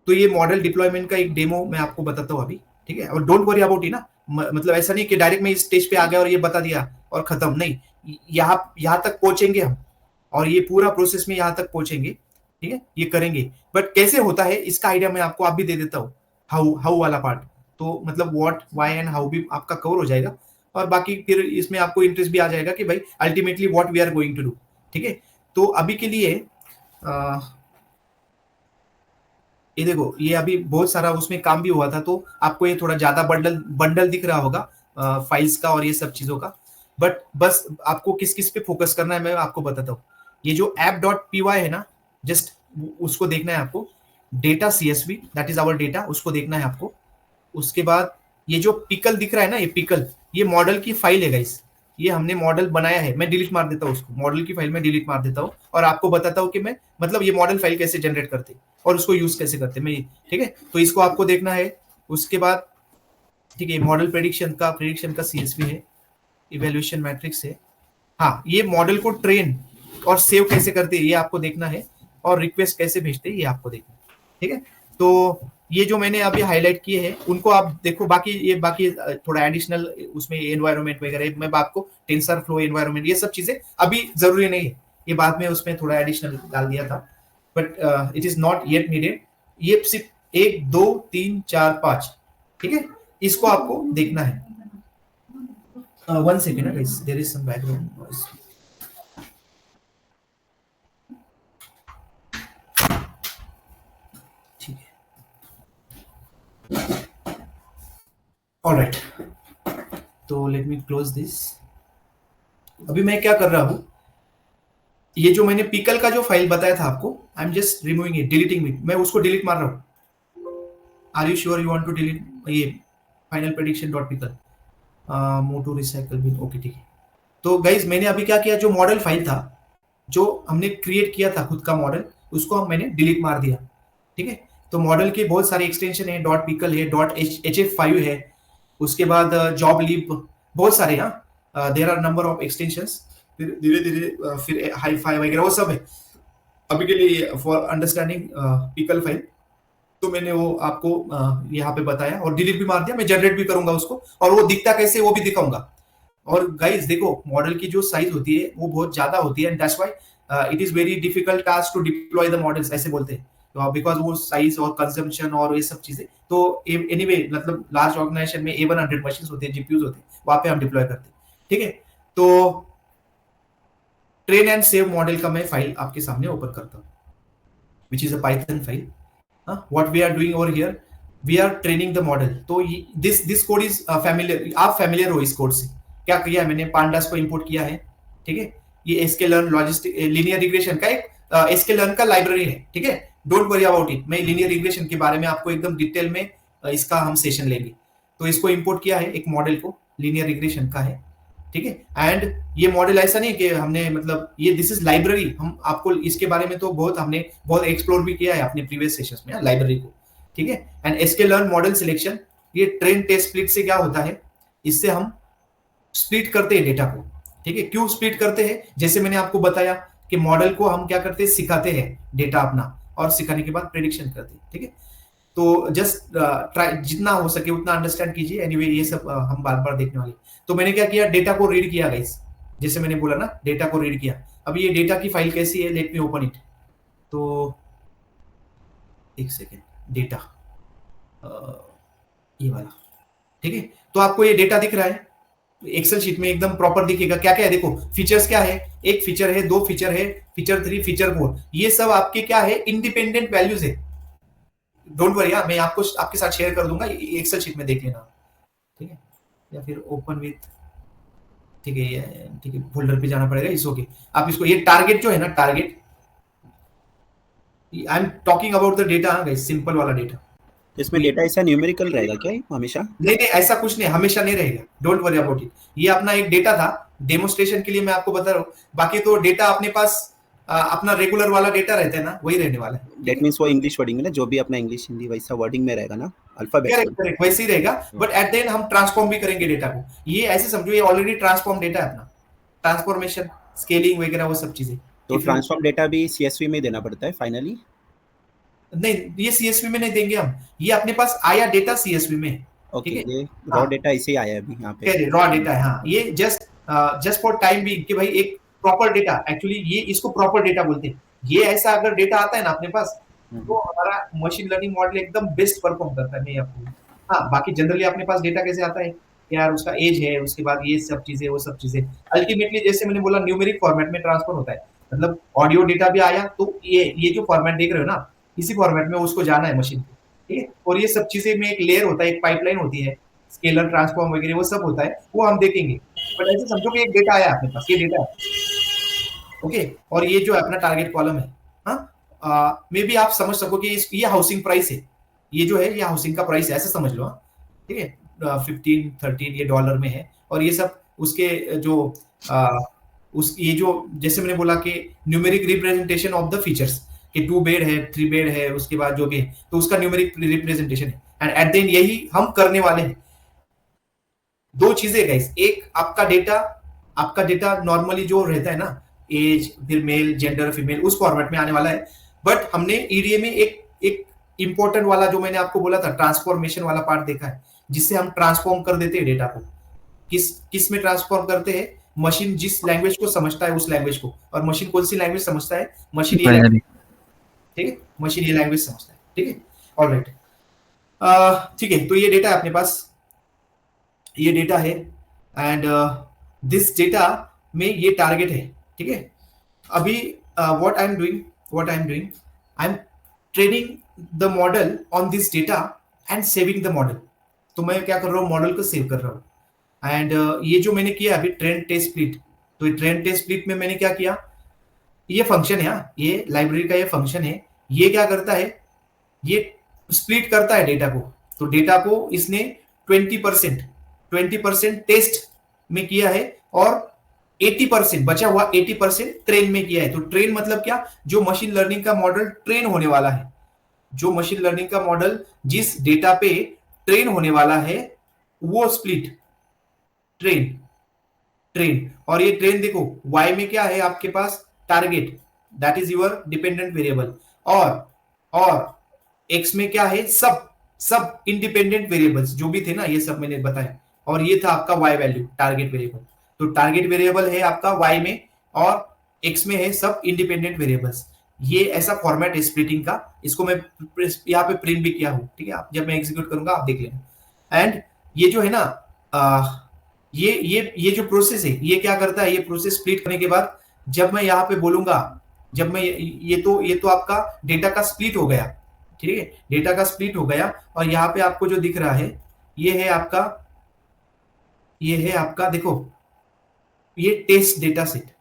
तो ये मॉडल डिप्लॉयमेंट का एक डेमो मैं आपको बताता हूँ अभी। ठीक है, और डोंट वरी अबाउट इट ना, मतलब ऐसा नहीं कि डायरेक्ट मैं इस स्टेज पे आ गया और ये बता दिया और खत्म नहीं, यहाँ तक पहुंचेंगे हम, और ये पूरा प्रोसेस में यहाँ तक पहुंचेंगे, ठीक है, ये करेंगे। बट कैसे होता है इसका आइडिया मैं आपको आप भी दे देता हूँ, हाउ वाला पार्ट, तो मतलब व्हाट व्हाई एंड हाउ भी आपका कवर हो जाएगा, और बाकी फिर इसमें आपको इंटरेस्ट भी आ जाएगा कि भाई ultimately what we are going to do, ठीक है। तो अभी के लिए ये देखो, ये अभी बहुत सारा उसमें काम भी हुआ था, तो आपको ये थोड़ा ज्यादा बंडल दिख रहा होगा फाइल्स का और ये सब चीजों का, बट बस आपको किस किस पे फोकस करना है मैं आपको बताता हूँ। ये जो app.py है ना, जस्ट उसको देखना है आपको, data CSV that is our data, उसको देखना है आपको। उसके बाद ये जो पिकल दिख रहा है ना, ये पिकल, ये मॉडल की फाइल है गाइस, ये हमने मॉडल बनाया है। मैं डिलीट मार देता हूँ उसको, मॉडल की फाइल में डिलीट मार देता हूँ, और आपको बताता हूँ कि मैं मतलब ये मॉडल फाइल कैसे जनरेट करते और उसको यूज कैसे करते मैं, ठीक है। तो इसको आपको देखना है। उसके बाद ठीक है, मॉडल प्रेडिक्शन का CSV है, इवैल्यूएशन मैट्रिक्स है, हाँ, ये मॉडल को ट्रेन और सेव कैसे करते हैं ये आपको देखना है, और रिक्वेस्ट कैसे भेजते हैं ये आपको देखना है, ठीक है। तो ये जो मैंने अभी हाईलाइट किए हैं उनको आप देखो, बाकी थोड़ा एडिशनल उसमें एनवायरनमेंट वगैरह मैं आपको टेंसर फ्लो एनवायरनमेंट ये सब चीजें अभी जरूरी नहीं है, ये बाद में उसमें थोड़ा एडिशनल डाल दिया था, but it is not yet needed. ये सिर्फ 1 2 3 4 5, ठीक है, इसको आपको देखना है। 1 second guys, there is some background noise. ठीक है, ऑलराइट, तो लेट मी क्लोज दिस। अभी मैं क्या कर रहा हूं, ये जो मैंने पिकल का जो फाइल बताया था आपको, I am just removing it, deleting it, मैं उसको डिलीट मार रहा हूं। Are you sure you want to delete ये final prediction dot pickle move to recycle bin, okay ठीक है। तो गाइज मैंने अभी क्या किया, जो मॉडल फाइल था जो हमने क्रिएट किया था खुद का मॉडल, उसको मैंने डिलीट मार दिया, ठीक है। तो मॉडल के बहुत सारे एक्सटेंशन है, डॉट पिकल है, डॉट HF5 है, उसके बाद जॉब लीप, बहुत सारे, हाँ, there are number of extensions, फिर धीरे धीरे फिर हाई-फाई वगैरह वो सब है। अभी के लिए फॉर अंडरस्टैंडिंग पिकल फाइल, तो मैंने वो आपको यहाँ पे बताया और डिलीट भी मार दिया। मैं जनरेट भी करूंगा उसको, और वो दिखता कैसे वो भी दिखाऊंगा। और गाइस देखो, मॉडल की जो साइज होती है वो बहुत ज्यादा होती है, and that's why it is very difficult task to deploy the models, ऐसे बोलते हैं, तो बिकॉज वो साइज और कंजम्पशन और ये सब चीजें। तो एनीवे मतलब लार्ज ऑर्गेनाइजेशन में A100 मशीन्स होते हैं, जीपीयूज होते हैं, वहां पे हम डिप्लॉय करते हैं, ठीक है। तो ट्रेन एंड सेव मॉडल का मैं फाइल आपके सामने ओपन करता हूँ, which is a Python file. What we are doing over here, we are training the model. तो this code is familiar, आप familiar हो इस कोड से। क्या किया है मैंने, पांडास को इंपोर्ट किया है, ठीक है। ये sklearn लॉजिस्टिक लीनियर रिग्रेशन का एक sklearn का लाइब्रेरी है, ठीक है। डोंट वरी अबाउट इट, मैं लीनियर रिग्रेशन के बारे में आपको एकदम डिटेल में इसका हम सेशन लेंगे। तो इसको इंपोर्ट किया है, एक मॉडल को लीनियर रिग्रेशन का है, ठीक है। एंड ये मॉडल ऐसा नहीं कि हमने मतलब ये दिस इज लाइब्रेरी, हम आपको इसके बारे में तो हमने बहुत एक्सप्लोर भी किया है अपने प्रीवियस सेशंस में लाइब्रेरी को, ठीक है। एंड sklearn मॉडल सिलेक्शन, ये ट्रेन टेस्ट स्प्लिट से क्या होता है, इससे हम स्प्लिट करते हैं डेटा को, ठीक है। क्यों स्प्लिट करते हैं, जैसे मैंने आपको बताया कि मॉडल को हम क्या करते हैं, सिखाते हैं डेटा अपना, और सिखाने के बाद प्रेडिक्शन करते हैं, ठीक है। तो जस्ट ट्राई जितना हो सके उतना अंडरस्टैंड कीजिए। एनीवे ये सब हम बार बार देखने वाले। तो मैंने क्या किया, डेटा को रीड किया गाइस, जैसे मैंने बोला ना, डेटा को रीड किया। अब ये डेटा की फाइल कैसी है, लेट मी ओपन इट। तो एक सेकेंड, डेटा ये वाला, ठीक है। तो आपको ये डेटा दिख रहा है एक्सेल शीट में, एकदम प्रॉपर दिखेगा। क्या क्या है देखो, फीचर्स क्या है, एक फीचर है, 2 फीचर है, फीचर 3, फीचर 4, ये सब आपके क्या है, इंडिपेंडेंट वैल्यूज है। डोंट वरी, मैं आपको आपके साथ शेयर कर दूंगा, एक्सेल शीट में देख लेना, ठीक है। या फिर ओपन विथ, ठीक है, ये ठीक है, फोल्डर पे जाना पड़ेगा, इस ओके। आप इसको, ये टारगेट जो है ना, target, I am talking about the data guys, simple वाला डेटा। इसमें डेटा ऐसा न्यूमेरिकल रहेगा क्या हमेशा? नहीं, ऐसा कुछ नहीं, हमेशा नहीं रहेगा, डोंट वरी अबाउट इट। ये अपना एक डेटा था, डेमोस्ट्रेशन के लिए मैं आपको बता रहा हूँ। बाकी तो डेटा अपने पास अपना रेगुलर वाला डेटा रहता है ना, वही रहने वाला है। दैट मींस वो इंग्लिश वर्डिंग में ना, जो भी अपना इंग्लिश हिंदी वैसा वर्डिंग में रहेगा ना, अल्फाबेट करेक्ट, वैसे ही रहेगा। बट एट द एंड हम ट्रांसफॉर्म भी करेंगे डेटा को। ये ऐसे समझो, ये ऑलरेडी ट्रांसफॉर्म डेटा है अपना, ट्रांसफॉर्मेशन, स्केलिंग वगैरह वो सब चीजें। तो ट्रांसफॉर्म डेटा भी CSV में देना पड़ता है फाइनली? नहीं, ये CSV में नहीं देंगे हम, ये अपने पास आया डेटा CSV में, ओके। ये रॉ डेटा इसे आया अभी यहाँ पे, रॉ डेटा है, हाँ। ये just just for time being कि भाई एक प्रॉपर डेटा, एक्चुअली ये इसको प्रॉपर डेटा बोलते हैं। ये ऐसा अगर डेटा आता है ना अपने पास, तो हमारा मशीन लर्निंग मॉडल एकदम बेस्ट परफॉर्म करता है। मैं आपको हाँ, बाकी जनरली अपने पास डेटा कैसे आता है कि यार उसका एज है, उसके बाद ये सब चीजें, वो सब चीजें, अल्टीमेटली जैसे मैंने बोला न्यूमेरिक फॉर्मेट में ट्रांसफर होता है। मतलब ऑडियो डेटा भी आया तो ये जो फॉर्मेट देख रहे हो ना, इसी फॉर्मेट में उसको जाना है मशीन को, ठीक है। और ये सब चीजें में एक लेयर होता है, एक पाइपलाइन होती है, स्केलर ट्रांसफॉर्म वगैरह वो सब होता है, वो हम देखेंगे। बट ऐसे समझो कि एक डेटा आया आपके पास, ये डेटा है, ओके। और ये जो है अपना टारगेट कॉलम है, हाँ, मे बी आप समझ सको कि ये हाउसिंग प्राइस है, ये जो है ये हाउसिंग का प्राइस है, ऐसे समझ लो, हाँ, ठीक है। 15 13 ये डॉलर में है, और ये सब उसके जो उस ये जो जैसे मैंने बोला कि numeric representation of the features, कि 2 बेड है, 3 बेड है, उसके बाद जो भी है, तो उसका न्यूमेरिक रिप्रेजेंटेशन है। एंड एट द एंड यही हम करने वाले हैं। दो चीजें गाइस, एक आपका डेटा नॉर्मली जो रहता है ना, एज, फिर मेल, जेंडर, फीमेल, उस फॉर्मेट में आने वाला है। बट हमने ईडीए में एक इंपॉर्टेंट वाला जो मैंने आपको बोला था, ट्रांसफॉर्मेशन वाला पार्ट देखा है, जिससे हम ट्रांसफॉर्म कर देते हैं डेटा को। किस में ट्रांसफॉर्म करते हैं? मशीन जिस लैंग्वेज को समझता है उस लैंग्वेज को। और मशीन कौन सी लैंग्वेज समझता है? मशीन ये लैंग्वेज, ठीक है, मशीन ये लैंग्वेज समझता है, ठीक है। ऑलराइट, ठीक है। तो ये डेटा है अपने पास, ये डेटा है, एंड दिस डेटा में ये टारगेट है, ठीक है। अभी what I am doing, I am training the model on this data and saving the model. तो मैं क्या कर रहा हूँ, मॉडल को सेव कर रहा हूँ। एंड ये जो मैंने किया अभी ट्रेन टेस्ट स्प्लिट, तो ट्रेन टेस्ट स्प्लिट में मैंने क्या किया, ये फंक्शन है, ये लाइब्रेरी का ये फंक्शन है, ये क्या करता है, ये स्प्लिट करता है डेटा को। तो डेटा को इसने 20% टेस्ट में किया है, और 80% बचा हुआ 80% ट्रेन में किया है। तो ट्रेन मतलब क्या, जो मशीन लर्निंग का मॉडल ट्रेन होने वाला है, जो मशीन लर्निंग का मॉडल जिस डेटा पे ट्रेन होने वाला है, वो स्प्लिट ट्रेन। और ये ट्रेन देखो, y में क्या है आपके पास, target, that is your dependent variable, और x में क्या है, सब इंडिपेंडेंट वेरिएबल्स जो भी थे ना, ये सब मैंने बताया। और ये था आपका y वैल्यू, टारगेट वेरिएबल। तो टारगेट वेरिएबल है आपका y में, और x में है सब इंडिपेंडेंट वेरिएबल्स। ये ऐसा फॉर्मेट है स्प्लिटिंग का, इसको मैं यहाँ पे प्रिंट भी किया हूँ, ठीक है। आप जब मैं एग्जीक्यूट करूंगा आप देख लेना। एंड ये जो है ना, ये जो प्रोसेस है, ये क्या करता है, ये प्रोसेस स्प्लिट करने के बाद जब मैं यहाँ पे बोलूंगा, जब मैं ये तो आपका डेटा का स्प्लिट हो गया, ठीक है, डेटा का स्प्लिट हो गया। और यहाँ पे आपको जो दिख रहा है, ये है आपका देखो, ये टेस्ट डेटा सेट।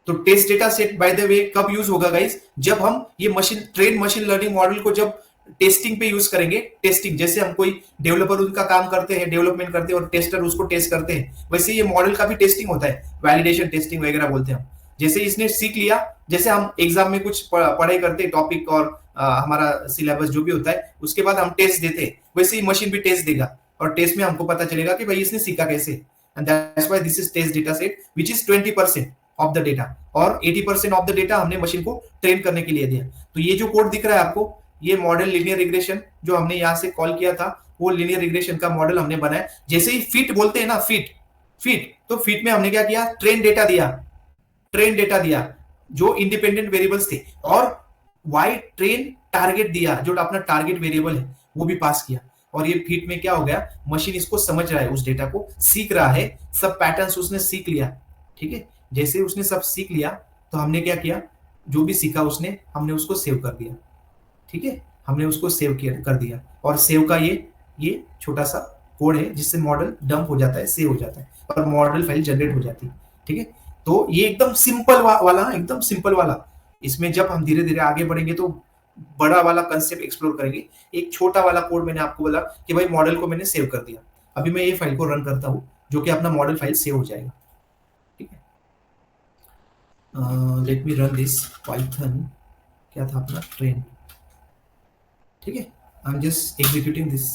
तो test data set by the way कब यूज होगा गाइस, जब हम ये ट्रेन मशीन लर्निंग मॉडल को जब टेस्टिंग पे यूज करेंगे। टेस्टिंग जैसे हम कोई डेवलपर उनका काम करते हैं, डेवलपमेंट करते हैं, और टेस्टर उसको टेस्ट करते हैं, वैसे ये मॉडल का भी टेस्टिंग होता है, वैलिडेशन टेस्टिंग वगैरह बोलते हैं हम। जैसे इसने सीख लिया, जैसे हम एग्जाम में कुछ पढ़ाई करते हैं टॉपिक, और हमारा सिलेबस जो भी होता है, उसके बाद हम टेस्ट देते हैं, वैसे ही मशीन भी टेस्ट देगा, और टेस्ट में हमको पता चलेगा कि भाई इसने सीखा कैसे। And that's why this is test data set which is 20% of the data, और 80% ऑफ द डेटा हमने मशीन को ट्रेन करने के लिए दिया। तो ये जो कोड दिख रहा है आपको, ये मॉडल लीनियर रिग्रेशन जो हमने यहाँ से कॉल किया था, वो लीनियर रिग्रेशन का मॉडल हमने बनाया। जैसे ही फिट बोलते हैं ना, फिट तो फिट में हमने क्या किया, ट्रेन डेटा दिया जो इंडिपेंडेंट वेरिएबल्स थे, और वाई ट्रेन टारगेट दिया, जो अपना टारगेट वेरिएबल है वो भी पास किया। और ये फिट में क्या हो गया, मशीन इसको समझ रहा है, उस डेटा को सीख रहा है, सब पैटर्न्स उसने सीख लिया, ठीक है। जैसे उसने सब सीख लिया, तो हमने क्या किया, जो भी सीखा उसने, हमने उसको सेव कर दिया, ठीक है, हमने उसको सेव कर दिया। और सेव का ये छोटा सा कोड है, जिससे मॉडल डंप हो जाता है, सेव हो जाता है, और मॉडल फाइल जनरेट हो जाती है, ठीक है। तो ये एकदम सिंपल वाला, एकदम सिंपल वाला। इसमें जब हम धीरे धीरे आगे बढ़ेंगे तो बड़ा वाला कंसेप्ट एक्सप्लोर करेंगे। एक छोटा वाला कोड मैंने आपको बोला कि भाई मॉडल को मैंने सेव कर दिया, अभी मैं ये फाइल को रन करता हूँ, जो कि अपना मॉडल फाइल सेव हो जाएगा, ठीक है। Let me run this Python, क्या था अपना, ट्रेन, ठीक है। आई एम जस्ट एग्जीक्यूटिंग दिस,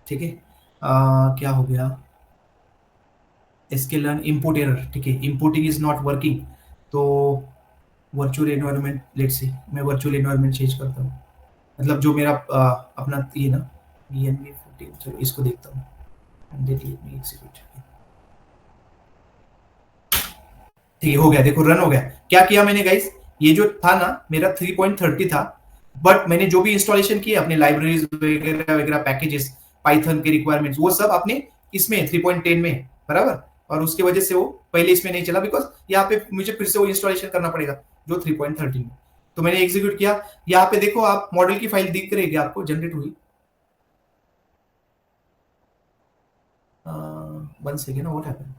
ठीक है। क्या हो गया, sklearn input error, ठीक है, inputting is not working। तो वर्चुअल एनवायरनमेंट, लेट्स सी, मैं वर्चुअल एनवायरनमेंट चेंज करता हूँ, मतलब जो मेरा अपना ये ना, BNB चलो इसको देखता हूँ, ठीक है, हो गया, देखो रन हो गया। क्या किया मैंने गाइस, ये जो था ना मेरा 3.30 था, बट मैंने जो भी इंस्टॉलेशन किया अपने लाइब्रेरीज वगैरह वगैरह पैकेजेस, पाइथन के रिक्वायरमेंट्स, वो सब अपने इसमें 3.10 में, बराबर। और उसकी वजह से वो पहले इसमें नहीं चला, बिकॉज यहाँ पे मुझे फिर से वो इंस्टॉलेशन करना पड़ेगा जो 3.13 में। तो मैंने एग्जीक्यूट किया। यहाँ पे देखो आप मॉडल की फाइल दिख रही है आपको, जनरेट हुई। 1 सेकेंड, व्हाट हैपेंड?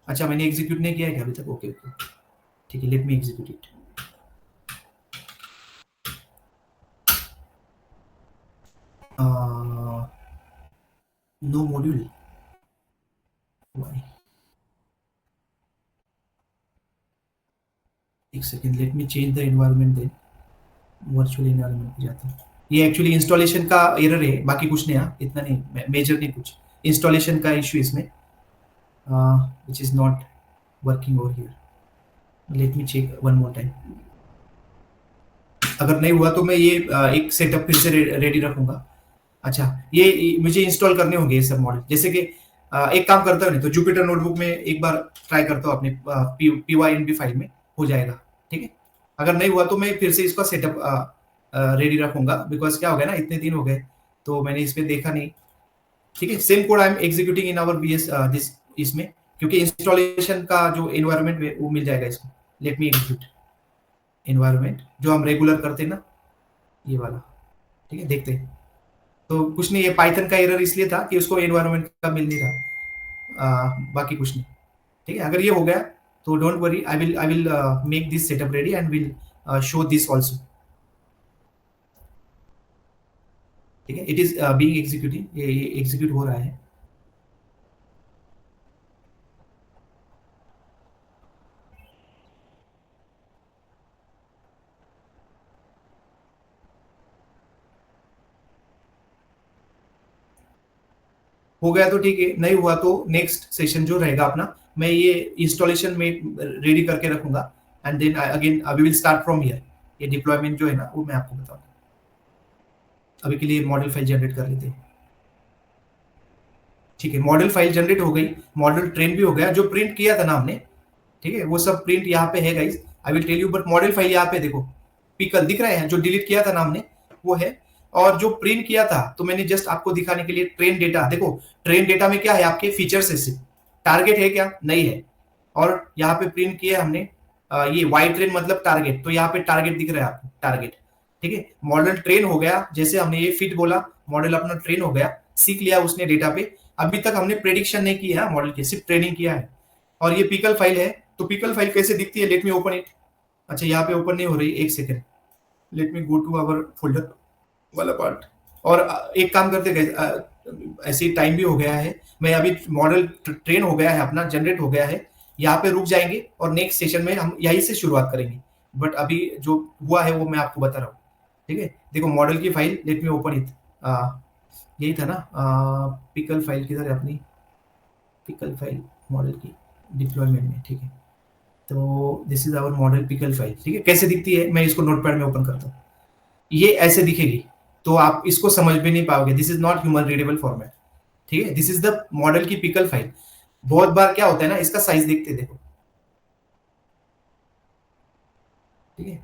अच्छा मैंने एग्जीक्यूट नहीं किया है क्या अभी तक? ओके ओके, ठीक है, let me execute it. No module, why? एक second, let me change the environment, then virtual environment पे जाता हूँ। ये एक्चुअली इंस्टॉलेशन का एरर है, बाकी कुछ नहीं है, इतना नहीं मेजर नहीं, कुछ इंस्टॉलेशन का इश्यू इसमें, which is not working over here. Let me check one more time. अगर नहीं हुआ तो मैं ये एक सेटअप फिर से रेडी रखूंगा। अच्छा, ये मुझे इंस्टॉल करने होंगे ये सब मॉडल, जैसे कि एक काम करता हूँ, नहीं तो जुपिटर नोटबुक में एक बार ट्राई करता हूँ अपने PYNB फाइल में, हो जाएगा, ठीक है। अगर नहीं हुआ तो मैं फिर से इसका सेटअप रेडी रखूंगा, बिकॉज क्या हो गया ना, इतने दिन हो गए तो मैंने इस पे देखा नहीं, ठीक है। Same code I am executing in our BS this, इसमें, क्योंकि इंस्टॉलेशन का जो एनवायरनमेंट है वो मिल जाएगा इसको। लेट मी एग्जीक्यूट एनवायरनमेंट जो हम रेगुलर करते हैं ना, ये वाला, ठीक है, देखते हैं। तो कुछ नहीं, ये पाइथन का एरर इसलिए था कि उसको एनवायरनमेंट का मिल नहीं रहा, बाकी कुछ नहीं, ठीक है। अगर ये हो गया तो don't worry, I will make this setup ready and will show this also, ठीक है। इट इज बीइंग एग्जीक्यूटिंग, ये एग्जीक्यूट हो रहा है। हो गया तो ठीक है, नहीं हुआ तो नेक्स्ट सेशन जो रहेगा अपना, मैं ये इंस्टॉलेशन में रेडी करके रखूंगा, and then again we will start from here. ये डिप्लॉयमेंट जो है ना वो मैं आपको बताऊंगा। अभी के लिए मॉडल फाइल जनरेट कर लेते हैं, ठीक है। मॉडल फाइल जनरेट हो गई, मॉडल ट्रेन भी हो गया, जो प्रिंट किया था ना हमने, ठीक है, वो सब प्रिंट यहाँ पे है guys, I will tell you. But model file यहाँ पे देखो, पिकल दिख रहे हैं, जो डिलीट किया था ना हमने वो है, और जो प्रिंट किया था तो मैंने जस्ट आपको दिखाने के लिए ट्रेन डेटा, देखो ट्रेन डेटा में क्या है, आपके फीचर्स है, सिर्फ टारगेट है क्या, नहीं है। और यहाँ पे प्रिंट किया हमने ये वाई ट्रेन मतलब टारगेट, तो यहाँ पे टारगेट दिख रहा है आपको, टारगेट, ठीक है। मॉडल ट्रेन हो गया, जैसे हमने ये फिट बोला, मॉडल अपना ट्रेन हो गया, सीख लिया उसने डेटा पे। अभी तक हमने प्रेडिक्शन नहीं किया मॉडल की, सिर्फ ट्रेनिंग किया है। और ये पिकल फाइल है, तो पिकल फाइल कैसे दिखती है, लेट मी ओपन इट। अच्छा यहाँ पे ओपन नहीं हो रही, एक second, let me go to our folder वाला पार्ट। और एक काम करते गए, ऐसे टाइम भी हो गया है, मैं अभी मॉडल ट्रेन हो गया है अपना, जनरेट हो गया है, यहाँ पे रुक जाएंगे और नेक्स्ट सेशन में हम यहीं से शुरुआत करेंगे। बट अभी जो हुआ है वो मैं आपको बता रहा हूँ, ठीक है। देखो मॉडल की file, let me open it, यही था ना, पिकल फाइल किधर है अपनी, पिकल फाइल मॉडल की डिप्लॉयमेंट में, ठीक है। तो this is our model pickle file, ठीक है। कैसे दिखती है, मैं इसको नोटपैड में ओपन करता हूँ, ये ऐसे दिखेगी, तो आप इसको समझ भी नहीं पाओगे, this is not human readable format, ठीक है। दिस इज द मॉडल की पिकल फाइल। बहुत बार क्या होता है ना, इसका साइज देखते देखो, ठीक है,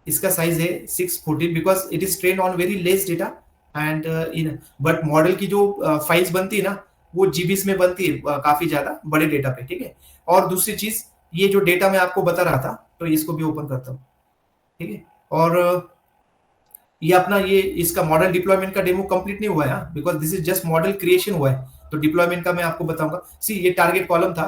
इसका साइज है 614, because it is train on very less data and in, but model की जो फाइल्स बनती है ना वो जीबीस में बनती है, काफी ज्यादा बड़े डेटा पे, ठीक है। और दूसरी चीज, ये जो डेटा मैं आपको बता रहा था, तो इसको भी ओपन करता हूँ, ठीक है। और ये अपना ये इसका मॉडल डिप्लॉयमेंट का डेमो कंप्लीट नहीं हुआ है, because this is just model creation हुआ है, तो डिप्लॉयमेंट का मैं आपको बताऊंगा। सी ये टारगेट कॉलम था,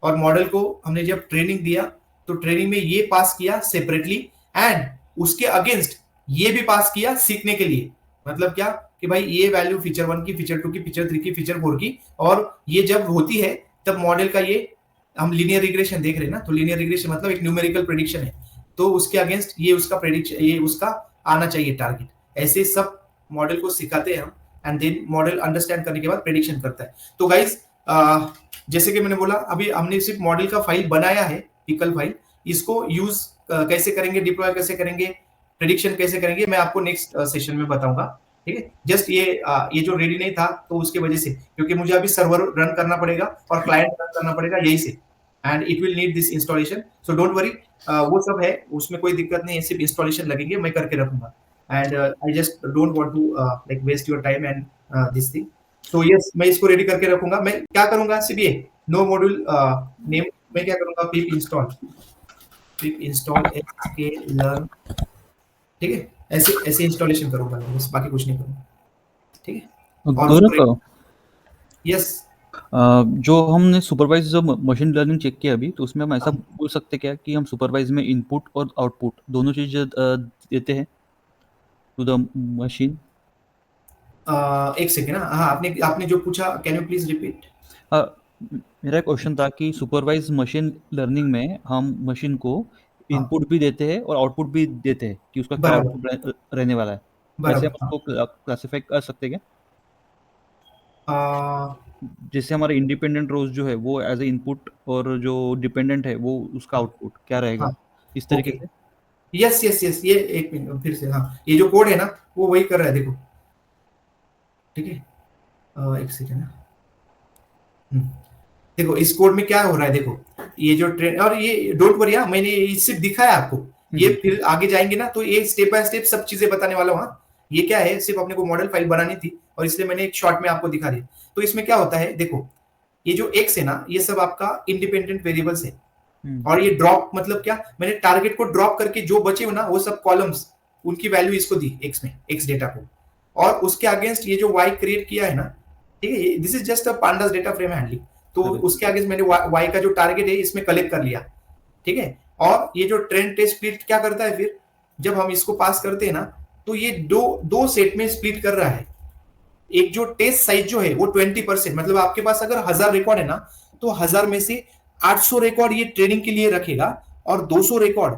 और मॉडल को हमने जब ट्रेनिंग दिया तो ट्रेनिंग में ये पास किया सेपरेटली, एंड उसके अगेंस्ट ये भी पास किया सीखने के लिए। मतलब क्या कि भाई ये वैल्यू फीचर 1 की, फीचर 2 की, फीचर 3 की, फीचर 4 की, और ये जब होती है तब मॉडल का ये, हम लीनियर रिग्रेशन देख रहे हैं ना, तो लीनियर रिग्रेशन मतलब एक न्यूमेरिकल प्रेडिक्शन है, तो उसके अगेंस्ट ये उसका प्रेडिक्शन, ये उसका आना चाहिए टारगेट। ऐसे सब मॉडल को सिखाते हैं हम, एंड देन मॉडल अंडरस्टैंड करने के बाद प्रेडिक्शन करता है। तो गाइस जैसे कि मैंने बोला, अभी हमने सिर्फ मॉडल का फाइल बनाया है, पिकल फाइल, इसको यूज कैसे करेंगे, डिप्लॉय कैसे करेंगे, प्रेडिक्शन कैसे करेंगे, मैं आपको नेक्स्ट सेशन में बताऊंगा। ठीक है, जस्ट ये जो रेडी नहीं था तो उसके वजह से, क्योंकि मुझे अभी सर्वर रन करना पड़ेगा और क्लाइंट रन करना पड़ेगा यही से, and it will need this installation, so don't worry, वो सब है, उसमें कोई दिक्कत नहीं है, सिर्फ इंस्टॉलेशन लगेंगे, मैं करके रखूंगा, and I just don't want to like waste your time and this thing, so yes मैं इसको रेडी करके रखूंगा। मैं क्या करूंगा सीबीए नो मॉड्यूल नेम, मैं क्या करूंगा pip install xk learn, ठीक है, ऐसे ऐसे इंस्टॉलेशन करूंगा मैं, बस बाकी कुछ नहीं करूंगा, ठीक है। गौरव, यस जो हमने सुपरवाइज जो मशीन लर्निंग चेक किया अभी, तो उसमें हम ऐसा बोल सकते क्या कि हम सुपरवाइज में इनपुट और आउटपुट दोनों चीज देते हैं टू द मशीन? एक सेकेंड, हाँ आपने आपने जो पूछा कैन यू प्लीज रिपीट? मेरा क्वेश्चन था कि सुपरवाइज मशीन लर्निंग में हम मशीन को इनपुट भी देते हैं और आउटपुट भी देते हैं कि उसका क्या बराबर। आउटपुट रहने वाला है, ऐसे हम उसको क्लासिफाई कर सकते हैं क्या? जैसे हमारे इंडिपेंडेंट रोज जो है वो एज ए इनपुट और जो डिपेंडेंट है वो उसका आउटपुट क्या रहेगा, इस तरीके से? यस यस यस, ये एक मिनट फिर से, हाँ ये जो कोड है ना वो वही कर रहा है, देखो, ठीक है, एक सेकेंड, देखो इस कोड में क्या हो रहा है, देखो ये जो ट्रेन, और ये डोंट वरी, मैंने इससे दिखाया आपको, ये फिर आगे जाएंगे ना तो ये स्टेप बाय स्टेप सब चीजें बताने वाला हूँ। हाँ ये क्या है, सिर्फ अपने को मॉडल फाइल बनानी थी और इसलिए मैंने एक शॉर्ट में आपको दिखा दिया। तो इसमें क्या होता है, देखो ये जो एक्स है ना ये सब आपका इंडिपेंडेंट वेरिएबल्स है, और ये ड्रॉप मतलब क्या, मैंने टारगेट को ड्रॉप करके जो बचे हो ना वो सब कॉलम्स, उनकी वैल्यू इसको दी एक्स में, एक्स डेटा को, और उसके अगेंस्ट ये जो वाई क्रिएट किया है ना, ठीक है, this is just a pandas data frame handling, तो उसके आगे मैंने वाई का जो टारगेट है इसमें कलेक्ट कर लिया, ठीक है। और ये जो ट्रेंड टेस्ट स्प्लिट क्या करता है, फिर जब हम इसको पास करते हैं ना तो ये दो सेट में स्प्लिट कर रहा है। एक जो टेस्ट साइज जो है वो 20%, मतलब आपके पास अगर 1000 रिकॉर्ड है ना तो 1000 में से 800 रिकॉर्ड ये ट्रेनिंग के लिए रखेगा, और 200 रिकॉर्ड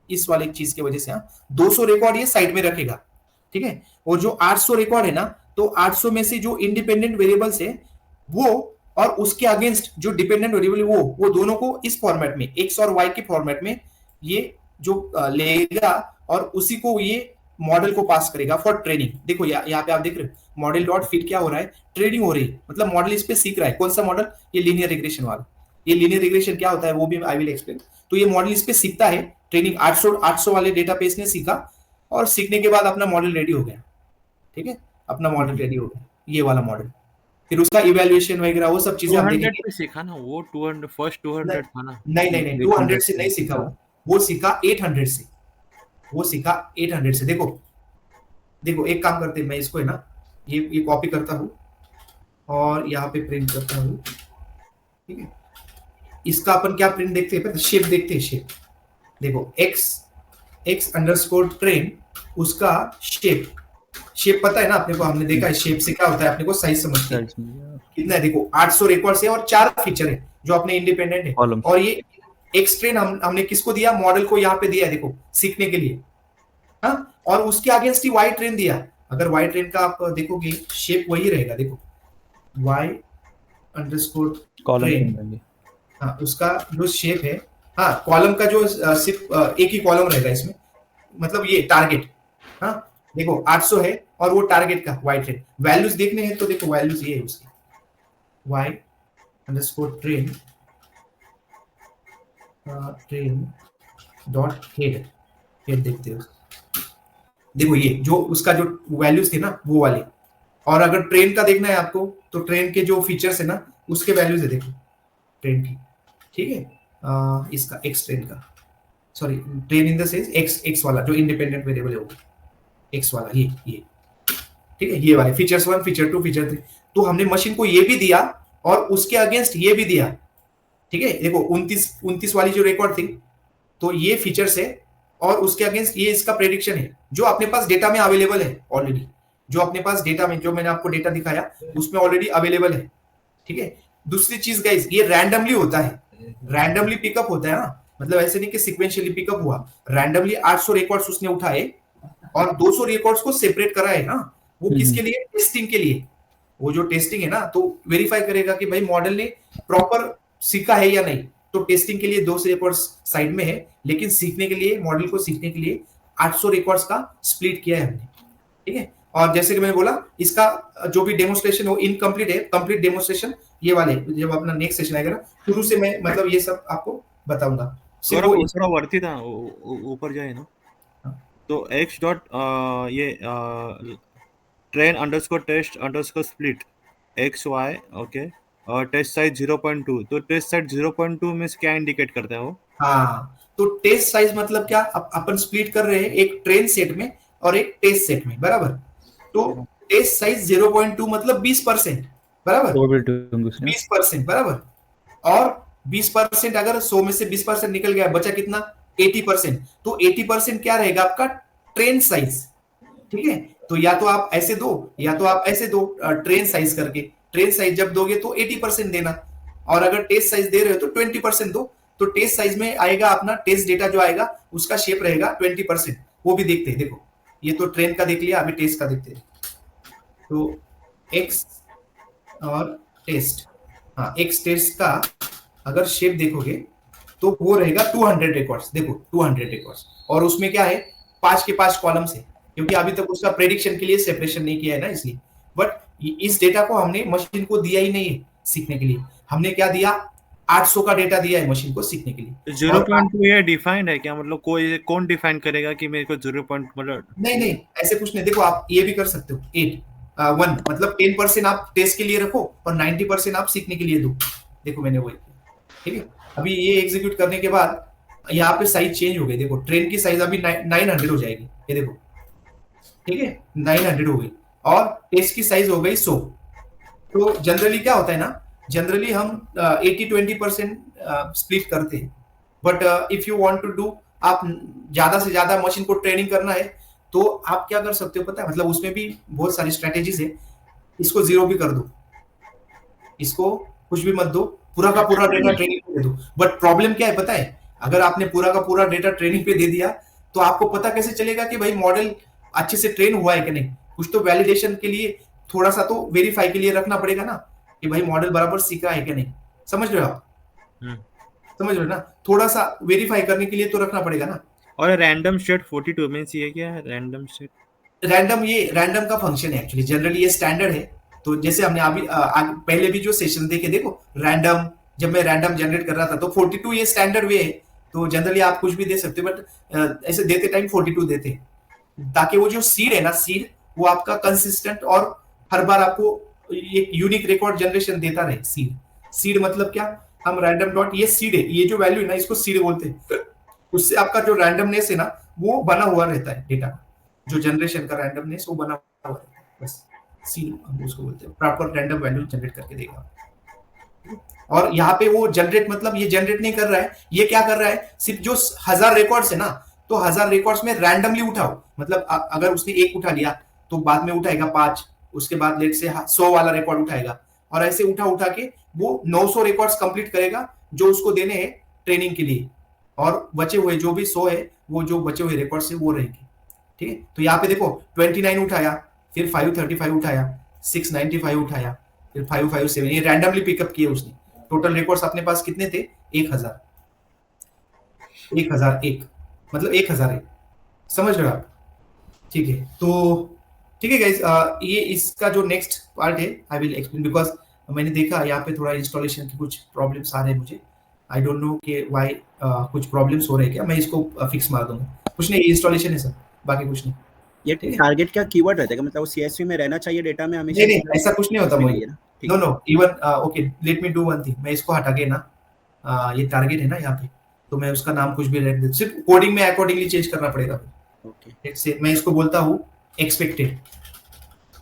इस वाले चीज की वजह से, 200 रिकॉर्ड ये साइड में रखेगा, ठीक है। और जो 800 रिकॉर्ड है ना तो 800 में से जो इंडिपेंडेंट वेरिएबल्स है वो, और उसके अगेंस्ट जो डिपेंडेंट वेरिएबल वो दोनों को इस फॉर्मेट में एक्स और वाई के फॉर्मेट में ये जो लेगा और उसी को ये मॉडल को पास करेगा फॉर ट्रेनिंग। देखो यहाँ पे आप देख रहे हो मॉडल डॉट फिट क्या हो रहा है, ट्रेनिंग हो रही है, मतलब मॉडल इस पे सीख रहा है। कौन सा मॉडल? ये लीनियर रिग्रेशन वाला। ये लीनियर रिग्रेशन क्या होता है वो भी आई विल एक्सप्लेन। तो ये मॉडल इस पे सीखता है, ट्रेनिंग 800 वाले डेटाबेस ने सीखा, और सीखने के बाद अपना मॉडल रेडी हो गया, ठीक है, अपना मॉडल रेडी हो गया, ये वाला मॉडल। फिर उसका इवैल्यूएशन वगैरह वो सब चीजें हम देखेंगे। पे सीखा ना वो 200 फर्स्ट 200 था ना? नहीं 200 से नहीं सीखा, वो सीखा 800 से, वो सीखा 800 से। देखो एक काम करते हैं, मैं इसको है ना ये कॉपी करता हूँ और यहाँ पे प्रिंट करता हूँ, ठीक है। इसका अपन क्या प्रिंट देखते हैं, शेप देखते हैं, शेप देखो x अंडरस्कोर ट्रेन, उसका शेप पता है ना अपने को, हमने देखा है शेप से क्या होता है, अपने को साइज समझते हैं कितना है। देखो 800 रिकॉर्ड से और 4 फीचर है जो अपने इंडिपेंडेंट है, और ये एक्स ट्रेन हमने किसको दिया, मॉडल को यहाँ पे दिया है, देखो सीखने के लिए, हाँ। और उसके अगेंस्ट ही वाई ट्रेन दिया। अगर वाई ट्रेन का आप देखोगे शेप वही रहेगा, देखो वाई अंडरस्कोर ट्रेन, हाँ उसका जो शेप है, हाँ कॉलम का जो सिर्फ एक ही कॉलम रहेगा इसमें, मतलब ये टारगेट, हाँ देखो 800 है और वो टारगेट का वाई ट्रेन। वैल्यूज देखने हैं तो देखो वैल्यूज ये है उसकी, Y underscore train dot head देखते हो, देखो ये जो उसका जो वैल्यूज थे ना वो वाले। और अगर ट्रेन का देखना है आपको तो ट्रेन के जो फीचर्स है ना उसके वैल्यूज है, देखो ट्रेन की, ठीक है, इसका एक्स ट्रेन का, sorry train in the sense x वाला जो इंडिपेंडेंट वेरिएबल है वो एक्स वाला, ये ठीक है, ये वाले फीचर्स 1 फीचर 2 फीचर 3। तो हमने मशीन को ये भी दिया और उसके अगेंस्ट ये भी दिया, ठीक है। देखो 29 वाली जो रिकॉर्ड थी तो ये फीचर्स है, और उसके अगेंस्ट ये इसका प्रेडिक्शन है जो अपने पास डेटा में अवेलेबल है ऑलरेडी, जो अपने पास डेटा में जो मैंने आपको डेटा दिखाया उसमें ऑलरेडी अवेलेबल है, ठीक है। दूसरी चीज गाइस, ये रैंडमली होता है, रैंडमली पिकअप होता है ना, मतलब ऐसे नहीं कि सीक्वेंशियली पिकअप हुआ, रैंडमली 800 रिकॉर्ड्स उसने उठाए और 200 रिकॉर्ड्स को सेपरेट करा है ना, वो किसके लिए? टेस्टिंग के लिए। वो जो टेस्टिंग है ना तो वेरीफाई करेगा कि भाई मॉडल ने प्रॉपर सीखा है या नहीं, तो टेस्टिंग के लिए 200 रिकॉर्ड्स साइड में है, लेकिन सीखने के लिए, मॉडल को सीखने के लिए 800 रिकॉर्ड्स का स्प्लिट किया है हमने, ठीक है। और जैसे कि मैंने बोला इसका जो भी डेमोन्स्ट्रेशन हो इनकम्प्लीट है, कंप्लीट डेमोन्स्ट्रेशन ये वाले जब अपना नेक्स्ट सेशन आएगा ना शुरू से मैं मतलब ये सब आपको बताऊंगा। सिर्फ गौरव वो थोड़ा वर्ती था ऊपर जाए ना, तो x डॉट ये train underscore test underscore split X Y, okay, और टेस्ट साइज 0.2, तो टेस्ट साइज 0.2 में क्या इंडिकेट करता है वो? हाँ, तो टेस्ट साइज मतलब क्या, अपन स्प्लिट कर रहे हैं एक ट्रेन सेट में और एक टेस्ट सेट में, बराबर। तो टेस्ट साइज 0.2 मतलब 20%, बराबर, प्रोबेबिलिटी होंगी उसमें 20%, बराबर। और 20% अगर 100 में से 20% निकल गया, बचा कितना, 80%। तो 80% क्या रहेगा आपका ट्रेन साइज, ठीक है। तो या तो आप ऐसे दो या तो आप ऐसे दो, ट्रेन साइज करके। ट्रेन साइज जब दोगे तो 80% देना, और अगर टेस्ट साइज दे रहे हो तो 20% दो। तो टेस्ट साइज में आएगा अपना टेस्ट डेटा जो आएगा उसका शेप रहेगा 20%। वो भी देखते हैं, देखो ये तो ट्रेन का देख लिया, अभी टेस्ट का देखते हैं। तो एक्स और टेस्ट, हाँ एक्स टेस्ट का अगर शेप देखोगे तो वो रहेगा 200 रिकॉर्ड्स। देखो 200 रिकॉर्ड्स, और उसमें क्या है 5 के 5 कॉलम्स है, क्योंकि अभी तक उसका प्रेडिक्शन के लिए सेपरेशन नहीं किया है ना, इसलिए। बट इस डेटा को हमने मशीन को दिया ही नहीं है सीखने के लिए, हमने क्या दिया 800 का डेटा दिया है मशीन को सीखने के लिए। तो 0.2 ये डिफाइंड है क्या, मतलब कोई कौन डिफाइन करेगा कि मेरे को 0. मतलब नहीं ऐसे कुछ नहीं। देखो आप ये भी कर सकते हो 1 मतलब 10% आप टेस्ट के लिए रखो और 90% आप सीखने के लिए दो। देखो मैंने वही किया, ठीक है। अभी ये एग्जीक्यूट करने के बाद यहाँ पे साइज चेंज हो गई, देखो ट्रेन की साइज अभी 900 हो जाएगी, ये देखो, ठीक है 900 हो गई, और टेस्ट की साइज हो गई 100। तो जनरली क्या होता है ना, जनरली हम 80-20% स्प्लिट करते हैं। But if you want to do, आप ज्यादा से ज्यादा मशीन को ट्रेनिंग करना है तो आप क्या कर सकते हो पता है, मतलब उसमें भी बहुत सारी स्ट्रेटेजीज है। इसको 0 भी कर दो, इसको कुछ भी मत दो, पूरा का पूरा डेटा ट्रेनिंग पे दे दो। बट प्रॉब्लम क्या है पता है, अगर आपने पूरा का पूरा डेटा ट्रेनिंग पे दे दिया तो आपको पता कैसे चलेगा कि भाई मॉडल अच्छे से ट्रेन हुआ है कि नहीं। कुछ तो वैलिडेशन के लिए, थोड़ा सा तो वेरीफाई के लिए रखना पड़ेगा ना कि भाई मॉडल बराबर सीखा है कि नहीं। समझ रहे हो आप? समझ रहे हो ना, थोड़ा सा वेरीफाई करने के लिए तो रखना पड़ेगा ना। और रैंडम स्टेट 42 में ये क्या है रैंडम स्टेट? रैंडम, ये रैंडम का फंक्शन है एक्चुअली, जनरली ये स्टैंडर्ड है। तो जैसे हमने अभी पहले भी जो सेशन देखे, देखो रैंडम, जब मैं रैंडम जनरेट कर रहा था तो 42 ये स्टैंडर्ड वे है। तो जनरली आप कुछ भी दे सकते हो, बट ऐसे देते टाइम 42 देते हैं, ताकि वो जो सीड है ना, सीड वो आपका कंसिस्टेंट और हर बार आपको एक यूनिक रिकॉर्ड जनरेशन देता रहे। सीड, सीड मतलब क्या, हम रैंडम डॉट, ये सीड है, ये जो वैल्यू है ना इसको सीड बोलते हैं। उससे आपका जो रैंडमनेस है ना वो बना हुआ रहता है, डेटा जो जनरेशन का रैंडमनेस वो बना हुआ रहता है, बस सीड हम उसको बोलते हैं। प्रॉपर रैंडम वैल्यू जनरेट करके देगा। और यहाँ पे वो जनरेट मतलब ये जनरेट नहीं कर रहा है, ये क्या कर रहा है, सिर्फ जो 1000 रिकॉर्ड्स है ना, तो 1000 रिकॉर्ड्स में रैंडमली उठाओ। मतलब अगर उसने एक उठा लिया तो बाद में उठाएगा 5, उसके बाद लेट से 100 वाला रिकॉर्ड उठाएगा, और ऐसे उठा के वो 900 रिकॉर्ड्स कंप्लीट करेगा जो उसको देने हैं ट्रेनिंग के लिए। और बचे हुए जो भी 100 है, वो जो बचे हुए रिकॉर्ड्स है वो रहेंगे, ठीक है। तो यहाँ पे देखो 29 उठाया, फिर 535 उठाया, 695 उठाया, फिर 557, ये रैंडमली पिकअप किए उसने। टोटल रिकॉर्ड्स अपने पास कितने थे, 1000, 1001, मतलब 1001। समझ रहे हो आप? ठीक है, तो ठीक है गाइस, ये इसका जो नेक्स्ट पार्ट है आई विल एक्सप्लेन, बिकॉज मैंने देखा यहाँ पे थोड़ा इंस्टॉलेशन की कुछ प्रॉब्लम्स आ रहे हैं मुझे। आई डोंट नो कि व्हाई कुछ प्रॉब्लम्स हो रहे हैं क्या, मैं इसको फिक्स मार दूंगा। कुछ नहीं, इंस्टॉलेशन है सर, बाकी कुछ नहीं। ये टारगेट क्या कीवर्ड रहता है, मतलब वो सीएसवी में रहना चाहिए डेटा में हमेशा? नहीं ऐसा कुछ नहीं होता मुझे। No even okay, let me do one thing, मैं इसको हटा के ना, ये टारगेट है ना यहाँ पे, तो मैं उसका नाम कुछ भी रख दे, सिर्फ कोडिंग में अकॉर्डिंगली चेंज करना पड़ेगा। ओके, मैं इसको बोलता हूँ एक्सपेक्टेड।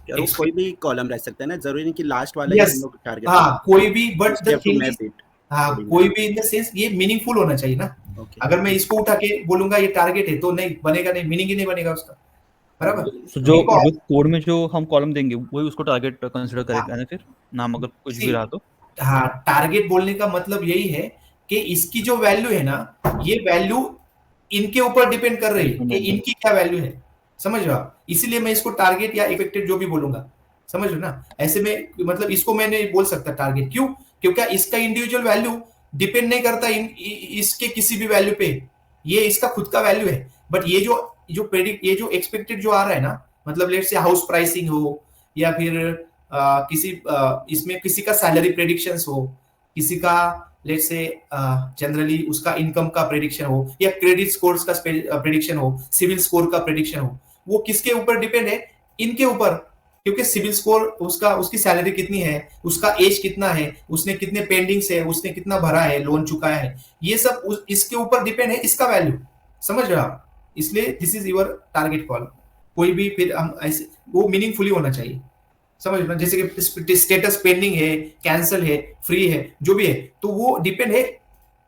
यार वो कोई भी कॉलम रह सकता है ना, जरूरी नहीं कि लास्ट वाला ही हम लोग टारगेट। हाँ कोई भी, बट द थिंग इज, हाँ कोई भी इन द सेंस ये मीनिंगफुल होना चाहिए ना। अगर मैं इसको उठा के बोलूंगा ये टारगेट है तो नहीं बनेगा, नहीं मीनिंग ही नहीं बनेगा उसका, बराबर। जो कोड में जो हम कॉलम देंगे वही उसको टारगेट कंसीडर करेगा ना, फिर नाम अगर कुछ भी रहा तो। हाँ, टारगेट बोलने का मतलब यही है कि इसकी जो वैल्यू है ना, ये वैल्यू इनके ऊपर डिपेंड कर रही है कि इनकी क्या वैल्यू है। समझ रहे हो आप? इसीलिए मैं इसको टारगेट या एक्सपेक्टेड जो भी बोलूंगा, समझ रहे हो ना। ऐसे में मतलब इसको मैं नहीं बोल सकता टारगेट, क्यों? क्योंकि इसका इंडिविजुअल वैल्यू डिपेंड नहीं करता इसके किसी भी वैल्यू पे, ये इसका खुद का वैल्यू है। बट ये जो प्रेडिक्ट, ये जो एक्सपेक्टेड जो आ रहा है ना, मतलब लेट से हाउस प्राइसिंग हो, या फिर इसमें किसी का सैलरी प्रेडिक्शंस हो, किसी का लेट से जनरली उसका इनकम का प्रेडिक्शन हो, या क्रेडिट स्कोर्स का प्रेडिक्शन हो, सिविल स्कोर का प्रेडिक्शन हो, वो किसके ऊपर डिपेंड है? इनके ऊपर। क्योंकि सिविल स्कोर, उसकी सैलरी कितनी है, उसका एज कितना है, उसने कितने पेंडिंग्स है, उसने कितना भरा है, लोन चुकाया है, ये सब इसके ऊपर डिपेंड है, इसका वैल्यू। समझ रहे हो आप? इसलिए this is your target column. कोई भी फिर हम ऐसे वो मीनिंगफुली होना चाहिए, समझ रहे हो? जैसे कि स्टेटस पेंडिंग है, कैंसिल है, फ्री है, जो भी है, तो वो डिपेंड है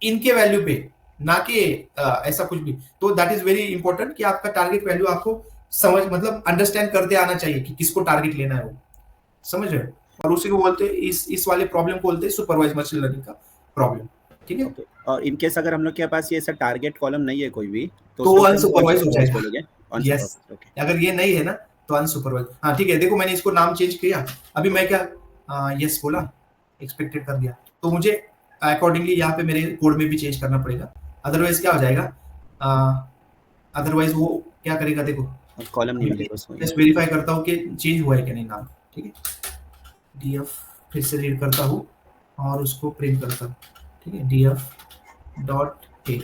इनके वैल्यू पे, ना कि ऐसा कुछ भी। तो दैट इज वेरी इंपॉर्टेंट कि आपका टारगेट वैल्यू आपको समझ मतलब अंडरस्टैंड करते आना चाहिए कि किसको टारगेट लेना है, वो समझ रहे हो? और उसी को बोलते हैं, इस वाले प्रॉब्लम को बोलते हैं सुपरवाइज मशीन लर्निंग का प्रॉब्लम। ठीक है। Okay. और इन केस अगर हम लोग के पास ये ऐसा टारगेट कॉलम नहीं है कोई भी, तो अनसुपरवाइज हो जाएगा। बोलोगे? यस, अगर ये नहीं है ना तो अनसुपरवाइज। हाँ ठीक है, देखो मैंने इसको नाम चेंज किया, अभी मैं क्या यस बोला, एक्सपेक्टेड कर दिया, तो मुझे अकॉर्डिंगली यहाँ पे मेरे कोड में भी चेंज करना पड़ेगा, अदरवाइज क्या हो जाएगा, अदरवाइज वो क्या करेगा, देखो कॉलम नहीं मिलेगा उसमें। जस्ट वेरीफाई करता हूँ कि चेंज हुआ है कि नहीं नाम। ठीक है, df फिर से रीड करता हूँ और उसको प्रिंट करता हूँ। ठीक है, df dot A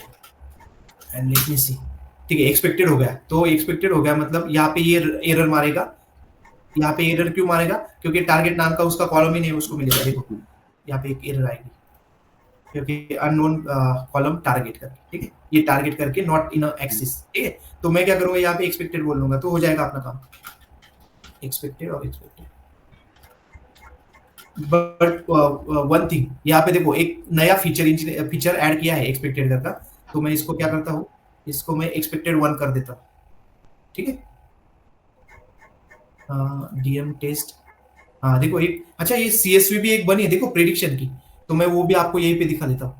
and let me see. ठीक है, एक्सपेक्टेड हो गया, तो एक्सपेक्टेड हो गया मतलब यहाँ पे ये एरर मारेगा। यहाँ पे एरर क्यों मारेगा? क्योंकि टारगेट नाम का उसका कॉलम ही नहीं, उसको मिलेगा। देखो यहाँ पे एक एरर आएगी क्योंकि अननोन कॉलम टारगेट करके। ठीक है, ये टारगेट करके नॉट इन एक्सिस। ठीक है, तो मैं क्या करूंगा, यहाँ पे एक्सपेक्टेड बोल लूंगा, तो हो जाएगा अपना काम, एक्सपेक्टेड और एक्सपेक्टेड। बट वन थिंग, यहाँ पे देखो एक नया फीचर ऐड किया है एक्सपेक्टेड का, तो मैं इसको क्या करता हूँ, इसको मैं एक्सपेक्टेड 1 कर देता हूँ। ठीक है, डीएम टेस्ट। हाँ देखो एक, अच्छा ये सीएसवी भी एक बनी है देखो प्रेडिक्शन की, तो मैं वो भी आपको यहीं पे दिखा देता हूँ।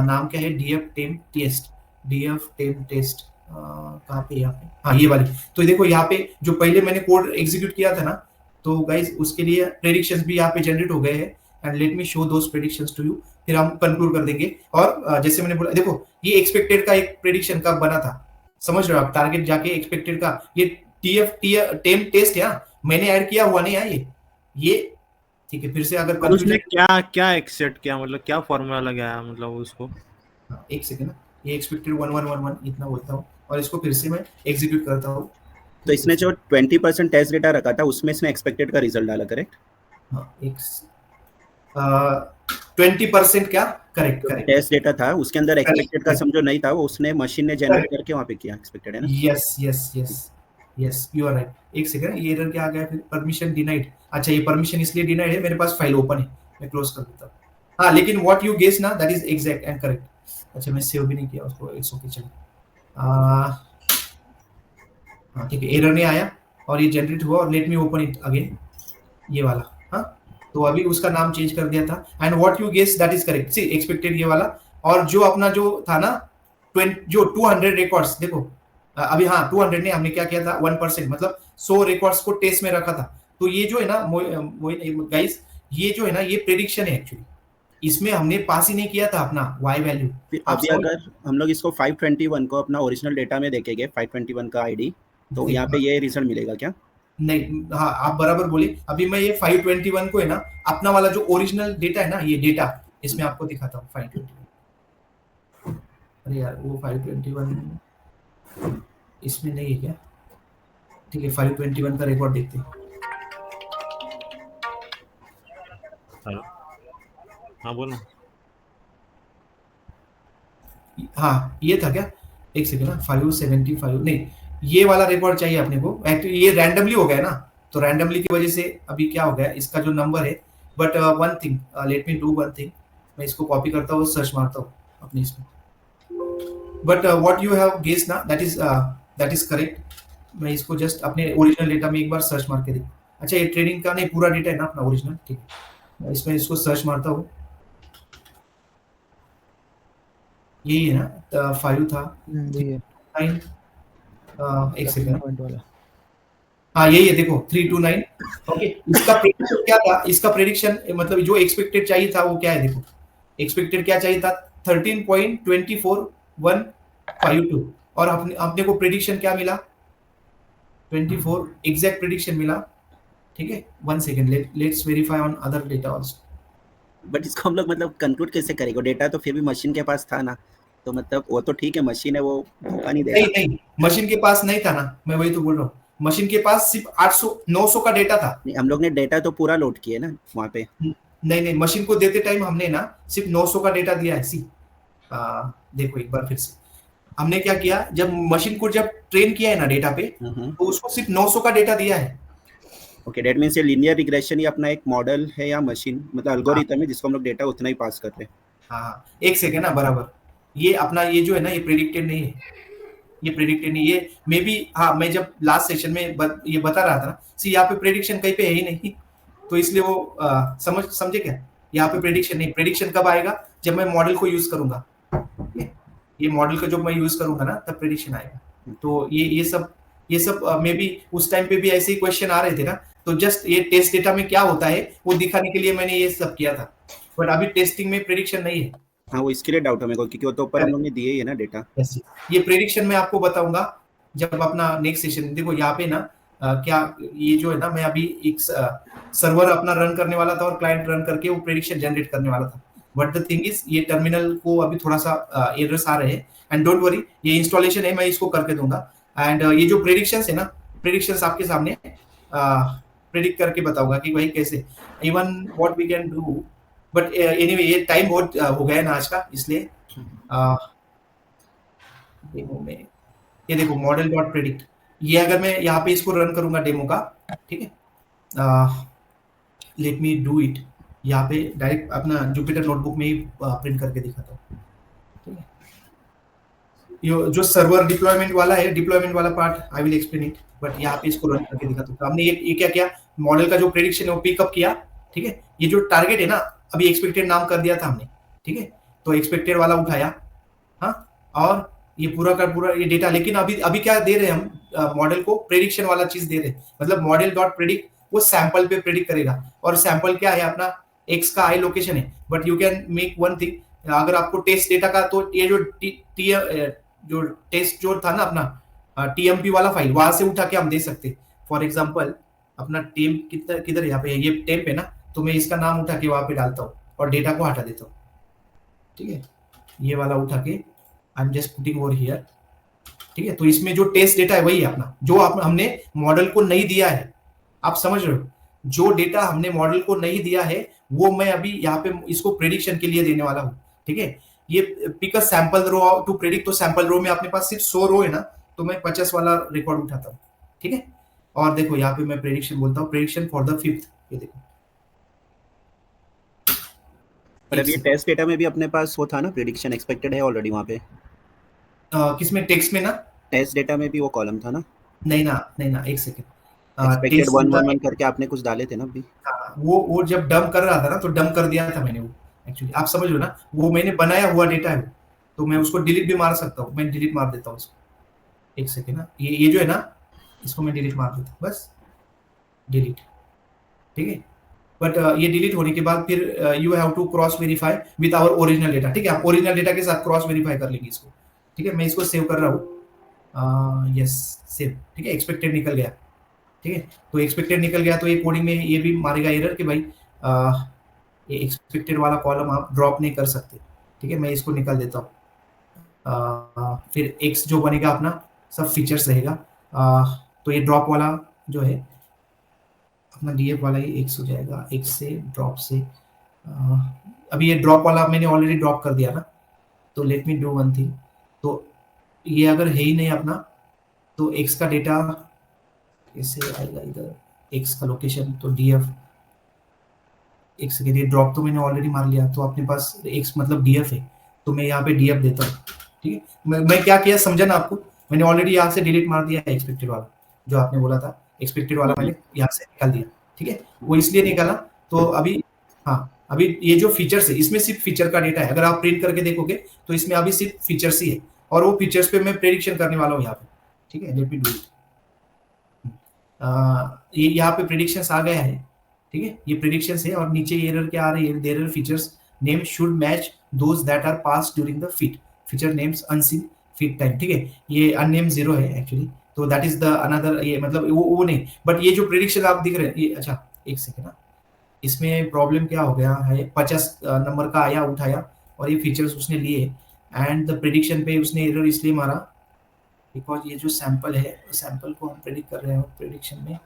नाम क्या है, डीएफ टेम टेस्ट, डीएफ टेम टेस्ट कहाँ पे, यहाँ पे, हाँ ये वाली। तो देखो यहाँ पे जो पहले मैंने कोड एग्जीक्यूट किया था ना, तो गाइस उसके लिए प्रेडिक्शंस भी यहाँ पे जनरेट हो गए हैं, and let me show those predictions to you, फिर हम कंक्लूड कर देंगे। और जैसे मैंने बोला, देखो ये एक्सपेक्टेड का एक प्रेडिक्शन का बना था, समझ रहे हो आप? टारगेट जाके एक्सपेक्टेड का ये टीएफ टेम टेस्ट है, मैंने ऐड किया हुआ नहीं है ये। ठीक है, फिर से अगर उसने क्या एक्सेप्ट किया, मतलब क्या फॉर्मूला लगाया, मतलब उसको एक सेकंड ना, ये एक्सपेक्टेड 1111 इतना बोलता हूँ, और इसको फिर से मैं एग्जीक्यूट करता हूँ। तो इसने जो 20% टेस्ट डेटा रखा था उसमें इसने एक्सपेक्टेड का रिजल्ट डाला, करेक्ट? हाँ, 20% क्या, करेक्ट करेक्ट टेस्ट डेटा था उसके अंदर एक्सपेक्टेड का समझो नहीं था, वो उसने मशीन ने जनरेट करके वहां पे किया एक्सपेक्टेड, है ना? Yes yes yes yes, you are right. एक सेकंड, ये एरर क्या आ गया फिर, परमिशन डिनाइड। अच्छा ये परमिशन इसलिए डिनाइड है, मेरे पास फाइल ओपन है, मैं क्लोज कर देता हूँ। हाँ लेकिन व्हाट यू गेस ना, that is exact and correct. अच्छा मैं सेव भी नहीं किया उसको, इट्स ओके, चलो। हाँ ठीक है, एरर नहीं आया और ये जनरेट हुआ, और late me open it again, ये वाला। हाँ तो अभी उसका नाम चेंज कर दिया था, and what you guess that is correct. See expected ये वाला, और जो अपना जो था ना 200 रिकॉर्ड्स, देखो अभी हाँ 200 ने हमने क्या किया था, 1%, मतलब 100 रिकॉर्ड्स को टेस्ट में रखा था। तो ये जो है ना गाइस, ये जो है ना ये प्रेडिक्शन है एक्चुअली, इसमें हमने पास ही नहीं किया था अपना वाई वैल्यू। अभी अगर हम लोग इसको 521 को अपना ओरिजिनल डेटा में देखेंगे, 521 का आईडी, तो यहाँ पे ये रिजल्ट मिलेगा क्या? नहीं, हाँ आप बराबर बोले। अभी मैं ये 521 को है ना, अपना वाला जो ओरिजिनल डेटा है ना, ये डेटा इसमें आपको दिखाता हूँ 521। अरे यार वो 521 इसमें नहीं है क्या? ठीक है, 521 का रिकॉर्ड देखते हैं। हेलो, हाँ बोलो। हाँ ये था क्या, एक सेकंड ना, 575 नहीं, ये वाला रिकॉर्ड चाहिए अपने को। एक्चुअली ये रैंडमली हो गया ना, तो रैंडमली की वजह से अभी क्या हो गया, इसका जो नंबर है। But one thing, let me do one thing, मैं इसको कॉपी करता हूँ, सर्च मारता हूँ अपने इसमें। But what you have guess ना, दैट इज करेक्ट। मैं इसको जस्ट अपने ओरिजिनल डेटा में एक बार सर्च मार के देखूँ। अच्छा ये ट्रेनिंग का नहीं, पूरा डेटा है ना अपना ओरिजिनल, ठीक है। इसमें इसको सर्च मारता हूँ, यही है ना, 5 था, 9, एक सेकंड, हाँ यही है, देखो 329। ओके, इसका प्रेडिक्शन क्या था, इसका प्रेडिक्शन मतलब जो एक्सपेक्टेड चाहिए था वो क्या है, देखो एक्सपेक्टेड क्या चाहिए था, 13.24152, और अपने को प्रेडिक्शन क्या मिला, 24 एग्जैक्ट प्रेडिक्शन मिला, ठीक है। 1 second, let's verify on other data also. But इसको हम लोग मतलब कंक्लूड कैसे करेंगे? डेटा तो फिर भी मशीन के पास था ना, तो मतलब वो तो ठीक है, मशीन है, वो धोखा नहीं देगा। नहीं, मशीन के पास नहीं था ना, मैं वही तो बोल रहा हूँ। मशीन के पास सिर्फ 800 900 का डेटा था। नहीं, हम लोग ने डेटा तो पूरा लोड किया ना वहाँ पे। नहीं, मशीन को देते टाइम हमने ना सिर्फ 900 का डेटा दिया है। देखो एक बार फिर से हमने क्या किया, जब मशीन को जब ट्रेन किया है ना डेटा पे, तो उसको सिर्फ 900 का डेटा दिया है। ओके, दैट मींस ये लीनियर रिग्रेशन ही अपना एक मॉडल है या मशीन मतलब एल्गोरिथम है जिसको हम लोग डेटा उतना ही पास करते हैं। हाँ, एक सेकेंड ना, बराबर। ये अपना ये जो है ना, ये प्रेडिक्टेड नहीं है, ये प्रेडिक्टेड नहीं, ये मे बी, हाँ, मैं जब लास्ट सेशन में ये बता रहा था ना, सी यहाँ पे प्रेडिक्शन कहीं पे है ही नहीं, तो इसलिए वो समझे क्या, यहाँ पे प्रेडिक्शन नहीं। प्रेडिक्शन कब आएगा? जब मैं मॉडल को यूज करूंगा, ये मॉडल का जब मैं यूज करूंगा ना, तब प्रेडिक्शन आएगा। तो ये सब मे बी उस टाइम पे भी ऐसे ही क्वेश्चन आ रहे थे ना, तो जस्ट ये टेस्ट डेटा में क्या होता है वो दिखाने के लिए मैंने ये सब किया था, बट अभी टेस्टिंग में प्रेडिक्शन नहीं है। हाँ, वो इसके लिए डाउट है मेरे को, क्योंकि वो तो ऊपर हम लोग ने दिए ही है ना डेटा। ये प्रेडिक्शन मैं आपको बताऊंगा जब अपना नेक्स्ट सेशन। देखो यहाँ पे ना क्या ये जो है ना, मैं अभी एक सर्वर अपना रन करने वाला था और क्लाइंट रन करके वो प्रेडिक्शन जनरेट करने वाला था, बट द थिंग इज ये टर्मिनल को अभी थोड़ा सा एरर्स आ रहे हैं, एंड डोंट वरी, ये इंस्टॉलेशन है, मैं इसको करके दूंगा। एंड ये जो प्रेडिक्शंस है ना, प्रेडिक्शंस आपके सामने प्रेडिक्ट करके बताऊंगा कि भाई कैसे, even what we can do. But anyway ये टाइम बहुत हो गया है ना आज का, इसलिए डेमो में ये देखो मॉडल डॉट प्रेडिक्ट, ये अगर मैं यहाँ पे इसको रन करूंगा डेमो का, ठीक है, लेट मी डू इट। यहाँ पे डायरेक्ट अपना जुपिटर नोटबुक में ही प्रिंट करके दिखाता हूँ, ठीक है। ये जो सर्वर डिप्लॉयमेंट वाला है, डिप्लॉयमेंट वाला part I will explain it, but यहाँ पे इसको रन करके दिखाता हूँ। तो हमने ये क्या किया, मॉडल का जो प्रेडिक्शन है वो पिकअप किया, ठीक है। ये जो टारगेट है ना, अभी एक्सपेक्टेड नाम कर दिया था हमने, ठीक है, तो एक्सपेक्टेड वाला उठाया, हाँ, और ये पूरा का पूरा ये डेटा, लेकिन अभी क्या दे रहे हैं हम मॉडल को, प्रेडिक्शन वाला चीज दे रहे हैं, मतलब मॉडल डॉट प्रेडिक्ट वो सैंपल पे प्रेडिक्ट करेगा, और सैंपल क्या है अपना एक्स का आई लोकेशन है। But you can make one thing, अगर आपको टेस्ट डेटा का, तो ये जो टेस्ट जो था ना अपना टीएमपी वाला फाइल, वहां से उठा के हम दे सकते। फॉर एग्जाम्पल अपना टेम किधर यहाँ पे है, ये टेम्प है ना, तो मैं इसका नाम उठा के वहां पे डालता हूँ और डेटा को हटा देता हूँ, ठीक है, ये वाला उठा के आई am just putting over here, ठीक है। तो इसमें जो टेस्ट डेटा है वही है अपना, जो हमने मॉडल को नहीं दिया है, आप समझ रहे हो, जो डेटा हमने मॉडल को नहीं दिया है वो मैं अभी यहाँ पे इसको प्रेडिक्शन के लिए देने वाला हूँ, ठीक है। ये pick a sample row to predict, तो सैंपल रो में अपने पास सिर्फ 100 रो है ना, तो मैं 50 वाला रिकॉर्ड उठाता हूँ, ठीक है। और देखो यहाँ पे मैं प्रेडिक्शन बोलता हूँ, प्रेडिक्शन फॉर द 5th, ये देखो। पर अभी टेस्ट डेटा में भी अपने पास वो था ना, प्रेडिक्शन एक्सपेक्टेड है ऑलरेडी वहाँ पे। किसमें, टेक्स्ट में ना, टेस्ट डेटा में भी वो कॉलम था ना। नहीं ना, एक सेकंड, एक्सपेक्टेड 111 करके आपने कुछ डाले थे ना अभी। वो जब डंप कर रहा था ना, तो डंप कर दिया था मैंने वो, एक्चुअली आप समझ लो ना, वो मैंने बनाया हुआ डेटा है, तो मैं उसको डिलीट भी मार सकता हूँ, मैं डिलीट मार देता हूँ उसको, एक सेकंड ना, ये जो है ना, इसको मैं डिलीट मार देता हूँ, बस डिलीट, ठीक है। बट ये डिलीट होने के बाद फिर you have to cross verify with our original data, ठीक है। आप ओरिजिनल डेटा के साथ क्रॉस वेरीफाई कर लेंगे इसको, ठीक है। मैं इसको सेव कर रहा हूँ, यस सेव, ठीक है। एक्सपेक्टेड निकल गया, ठीक है। तो एक्सपेक्टेड निकल गया, तो ये कोडिंग में ये भी मारेगा एरर कि भाई ये एक्सपेक्टेड वाला कॉलम आप ड्रॉप नहीं कर सकते, ठीक है। मैं इसको निकाल देता हूँ, फिर एक्स जो बनेगा अपना सब फीचर्स रहेगा, तो ये ड्रॉप वाला जो है अपना डीएफ वाला ही एक्स हो जाएगा, एक्स से ड्रॉप से, अभी ये ड्रॉप वाला मैंने ऑलरेडी ड्रॉप कर दिया ना, तो let me do one thing. तो ये अगर है ही नहीं अपना, तो एक्स का डेटा कैसे आएगा इधर, एक्स का लोकेशन, तो डीएफ, एक्स के लिए ड्रॉप तो मैंने ऑलरेडी मार लिया, तो अपने पास एक्स मतलब डीएफ है, तो मैं यहाँ पे डीएफ देता हूँ, ठीक है। मैं क्या किया समझा ना आपको, मैंने ऑलरेडी यहाँ से डिलीट मार दिया है एक्सपेक्टेड वाला, जो आपने बोला था एक्सपेक्टेड वाला मैंने यहाँ से निकाल दिया, ठीक है। वो इसलिए निकाला, तो अभी हाँ, अभी ये जो फीचर्स है इसमें सिर्फ फीचर का डेटा है, अगर आप प्रिंट करके देखोगे तो इसमें अभी सिर्फ फीचर्स ही है, और वो फीचर्स पे मैं प्रेडिक्शन करने वाला हूँ यहाँ पे, ठीक है। लेट मी डू इट, ये यहाँ पे प्रेडिक्शंस आ गया है, ठीक है, ये प्रेडिक्शंस है, और नीचे एरर क्या आ रही है, error features name should match those that are pass during the fit, feature names unseen fit time, ठीक है। ये अननेम 0 है एक्चुअली, तो दैट इज द अनदर, ये मतलब वो नहीं, बट ये जो प्रेडिक्शन आप दिख रहे हैं ये, अच्छा एक सेकेंड ना, इसमें प्रॉब्लम क्या हो गया है, 50 नंबर का आया उठाया और ये फीचर्स उसने लिए एंड द प्रेडिक्शन पे उसने एरर इसलिए मारा बिकॉज ये जो सैंपल है, सैंपल को हम प्रेडिक्ट कर रहे हैं, प्रेडिक्शन में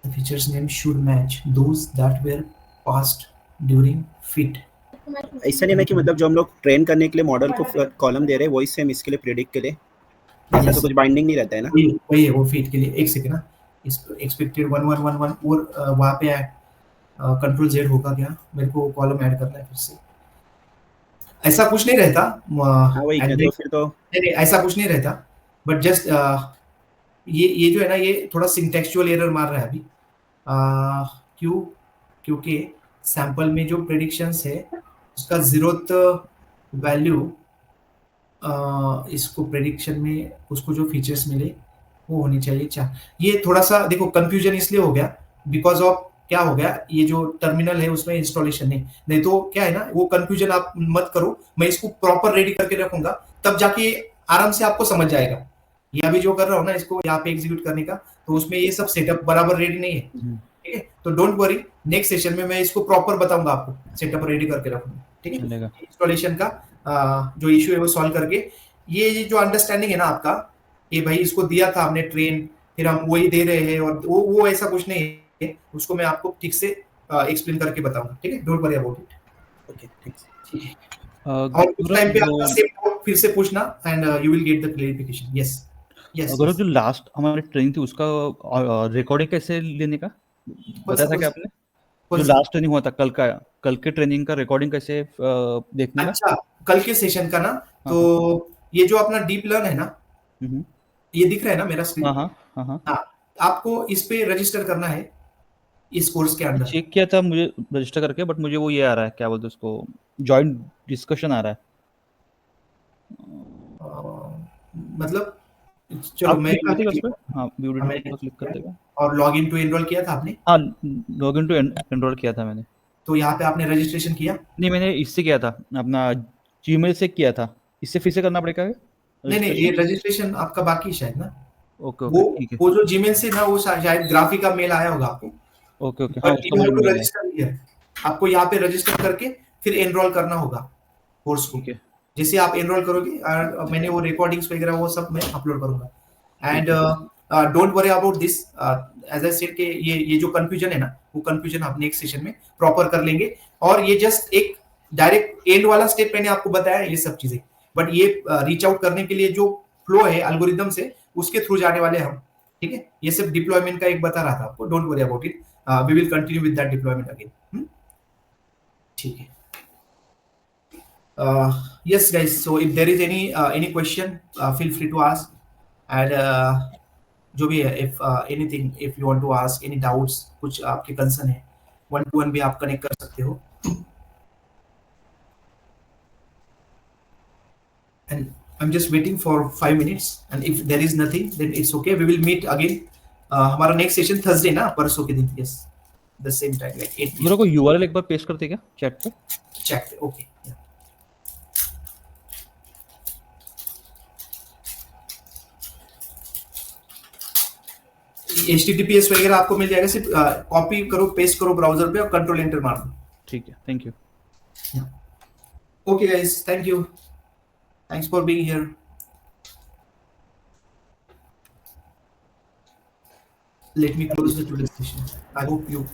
the features name should match those that were passed during fit. ऐसा नहीं है कि मतलब जो हम लोग ट्रेन करने के लिए मॉडल को कॉलम दे रहे हैं वही सेम इसके लिए प्रेडिक्ट के लिए, ऐसा तो कुछ बाइंडिंग नहीं रहता है ना? वही है वो फीट के लिए। एक सेकेंड ना, इस एक्सपेक्टेड 1111 और वहाँ पे कंट्रोल जेड होगा क्या, मेरे को कॉलम ऐड करना है फिर से। ऐसा कुछ नहीं रहता, हाँ वही क्या, तो फिर तो नहीं ऐसा कुछ नहीं रहता, बट जस्ट ये जो है ना ये थोड़ा सिंटेक्चुअल एरर मार रहा है अभी। क्यों? क्योंकि सैंपल में जो प्रेडिक्शंस है उसका 0th वैल्यू इसको प्रेडिक्शन में उसको जो फीचर्स मिले वो होनी चाहिए 4। ये थोड़ा सा देखो कंफ्यूजन इसलिए हो गया बिकॉज ऑफ क्या हो गया, ये जो टर्मिनल है उसमें इंस्टॉलेशन नहीं तो क्या है ना, वो कंफ्यूजन आप मत करो, मैं इसको प्रॉपर रेडी करके रखूंगा तब जाके आराम से आपको समझ जाएगा। ये अभी जो कर रहा हूँ ना इसको यहाँ पे एग्जीक्यूट करने का, तो उसमें ये सब सेटअप बराबर रेडी नहीं है, ठीक है? तो डोंट वरी, नेक्स्ट सेशन में मैं इसको प्रॉपर बताऊंगा आपको, सेटअप रेडी करके रखूंगा, ठीक है? इंस्टॉलेशन का जो इश्यू है वो सॉल्व करके, ये जो अंडरस्टैंडिंग है ना आपका, ये भाई इसको दिया था हमने ट्रेन, फिर हम वही दे रहे हैं और वो ऐसा कुछ नहीं है, उसको मैं आपको ठीक से एक्सप्लेन करके बताऊंगा, ठीक है? Don't worry about it. Okay ठीक है। और उस टाइम पे आपका सेम डाउट फिर से पूछना and you will get the clarification. Yes yes. अगर जो लास्ट हमारी ट्रेनिंग थी उसका रिकॉर्डिंग कैसे लेने का बताया था क्या आपने? जो लास्ट ट्रेनिंग हुआ था कल के ट्रेनिंग का रिकॉर्डिंग कैसे देखने का? अच्छा, कल के सेशन का ना, तो ये जो अपना डीप लर्न है ना, ये दिख रहा है ना मेरा स्क्रीन? हाँ, आपको इस पे रजिस्टर करना है इस कोर्स के अंदर। चेक किया था मुझे रजिस्टर करके, बट मुझे वो ये आ रहा है, क्या बोलते हैं उसको, जॉइंट डिस्कशन आ रहा है। मतलब चलो मैं क्लिक कर देगा। और लॉगिन टू एनरोल किया था आपने? हाँ, लॉगिन टू एनरोल किया था मैंने। तो यहाँ पे आपने रजिस्ट्रेशन किया? नहीं, मैंने इससे किया था, अपना जीमेल से किया था। इससे फिर से करना पड़ेगा? नहीं, ये रजिस्ट्रेशन आपका बाकी है शायद ना। ओके, ठीक है। वो जो जीमेल से ना, वो शायद ग्राफिक का मेल आया होगा आपको। ओके, हाँ, उसका मेल रजिस्टर है। आपको यहाँ पे रजिस्टर करके फिर एनरोल करना होगा कोर्स को। जैसे आप एनरोल करोगे, मैंने वो रिकॉर्डिंग्स वगैरह वो सब मैं अपलोड करूंगा। And don't worry about this, as I said कि ये जो कंफ्यूजन है ना, वो कंफ्यूजन आप नेक्स्ट सेशन में प्रॉपर कर लेंगे। और ये जस्ट एक डायरेक्ट एंड वाला स्टेप मैंने आपको बताया ये सब चीजें, बट ये रीच आउट करने के लिए जो फ्लो है एल्गोरिदम से, उसके थ्रू जाने वाले हम, ठीक है? ये सिर्फ डिप्लॉयमेंट का एक बता रहा था आपको, don't worry about it, we will continue with that deployment again, ठीक है? Yes guys, so if there is any question, feel free to ask, and जो भी है, if anything, if you want to ask any doubts, कुछ आपके कंसर्न है, 1-to-1 भी आप कनेक्ट कर सकते हो। And I'm just waiting for 5 minutes, and if there is nothing, then it's okay, we will meet again. हमारा नेक्स्ट सेशन थर्सडे ना, परसों के दिन, yes, the same time, like 8 PM। मेरे को URL एक बार पेस्ट करते क्या चैट पे? चैट पे, ओके। HTTPS वगैरह आपको मिल जाएगा, सिर्फ कॉपी करो, पेस्ट करो ब्राउजर पे और कंट्रोल एंटर मार दो। ठीक है, thank you. Okay guys, thank you, thanks for being here. Let me close the today's session. I hope you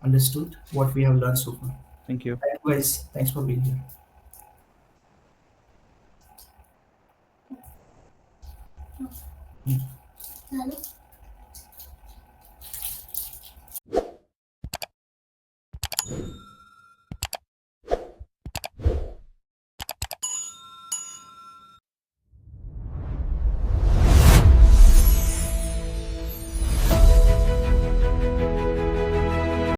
understood what we have learned so far. Thank you. Thank you guys, thanks for being here. Hello.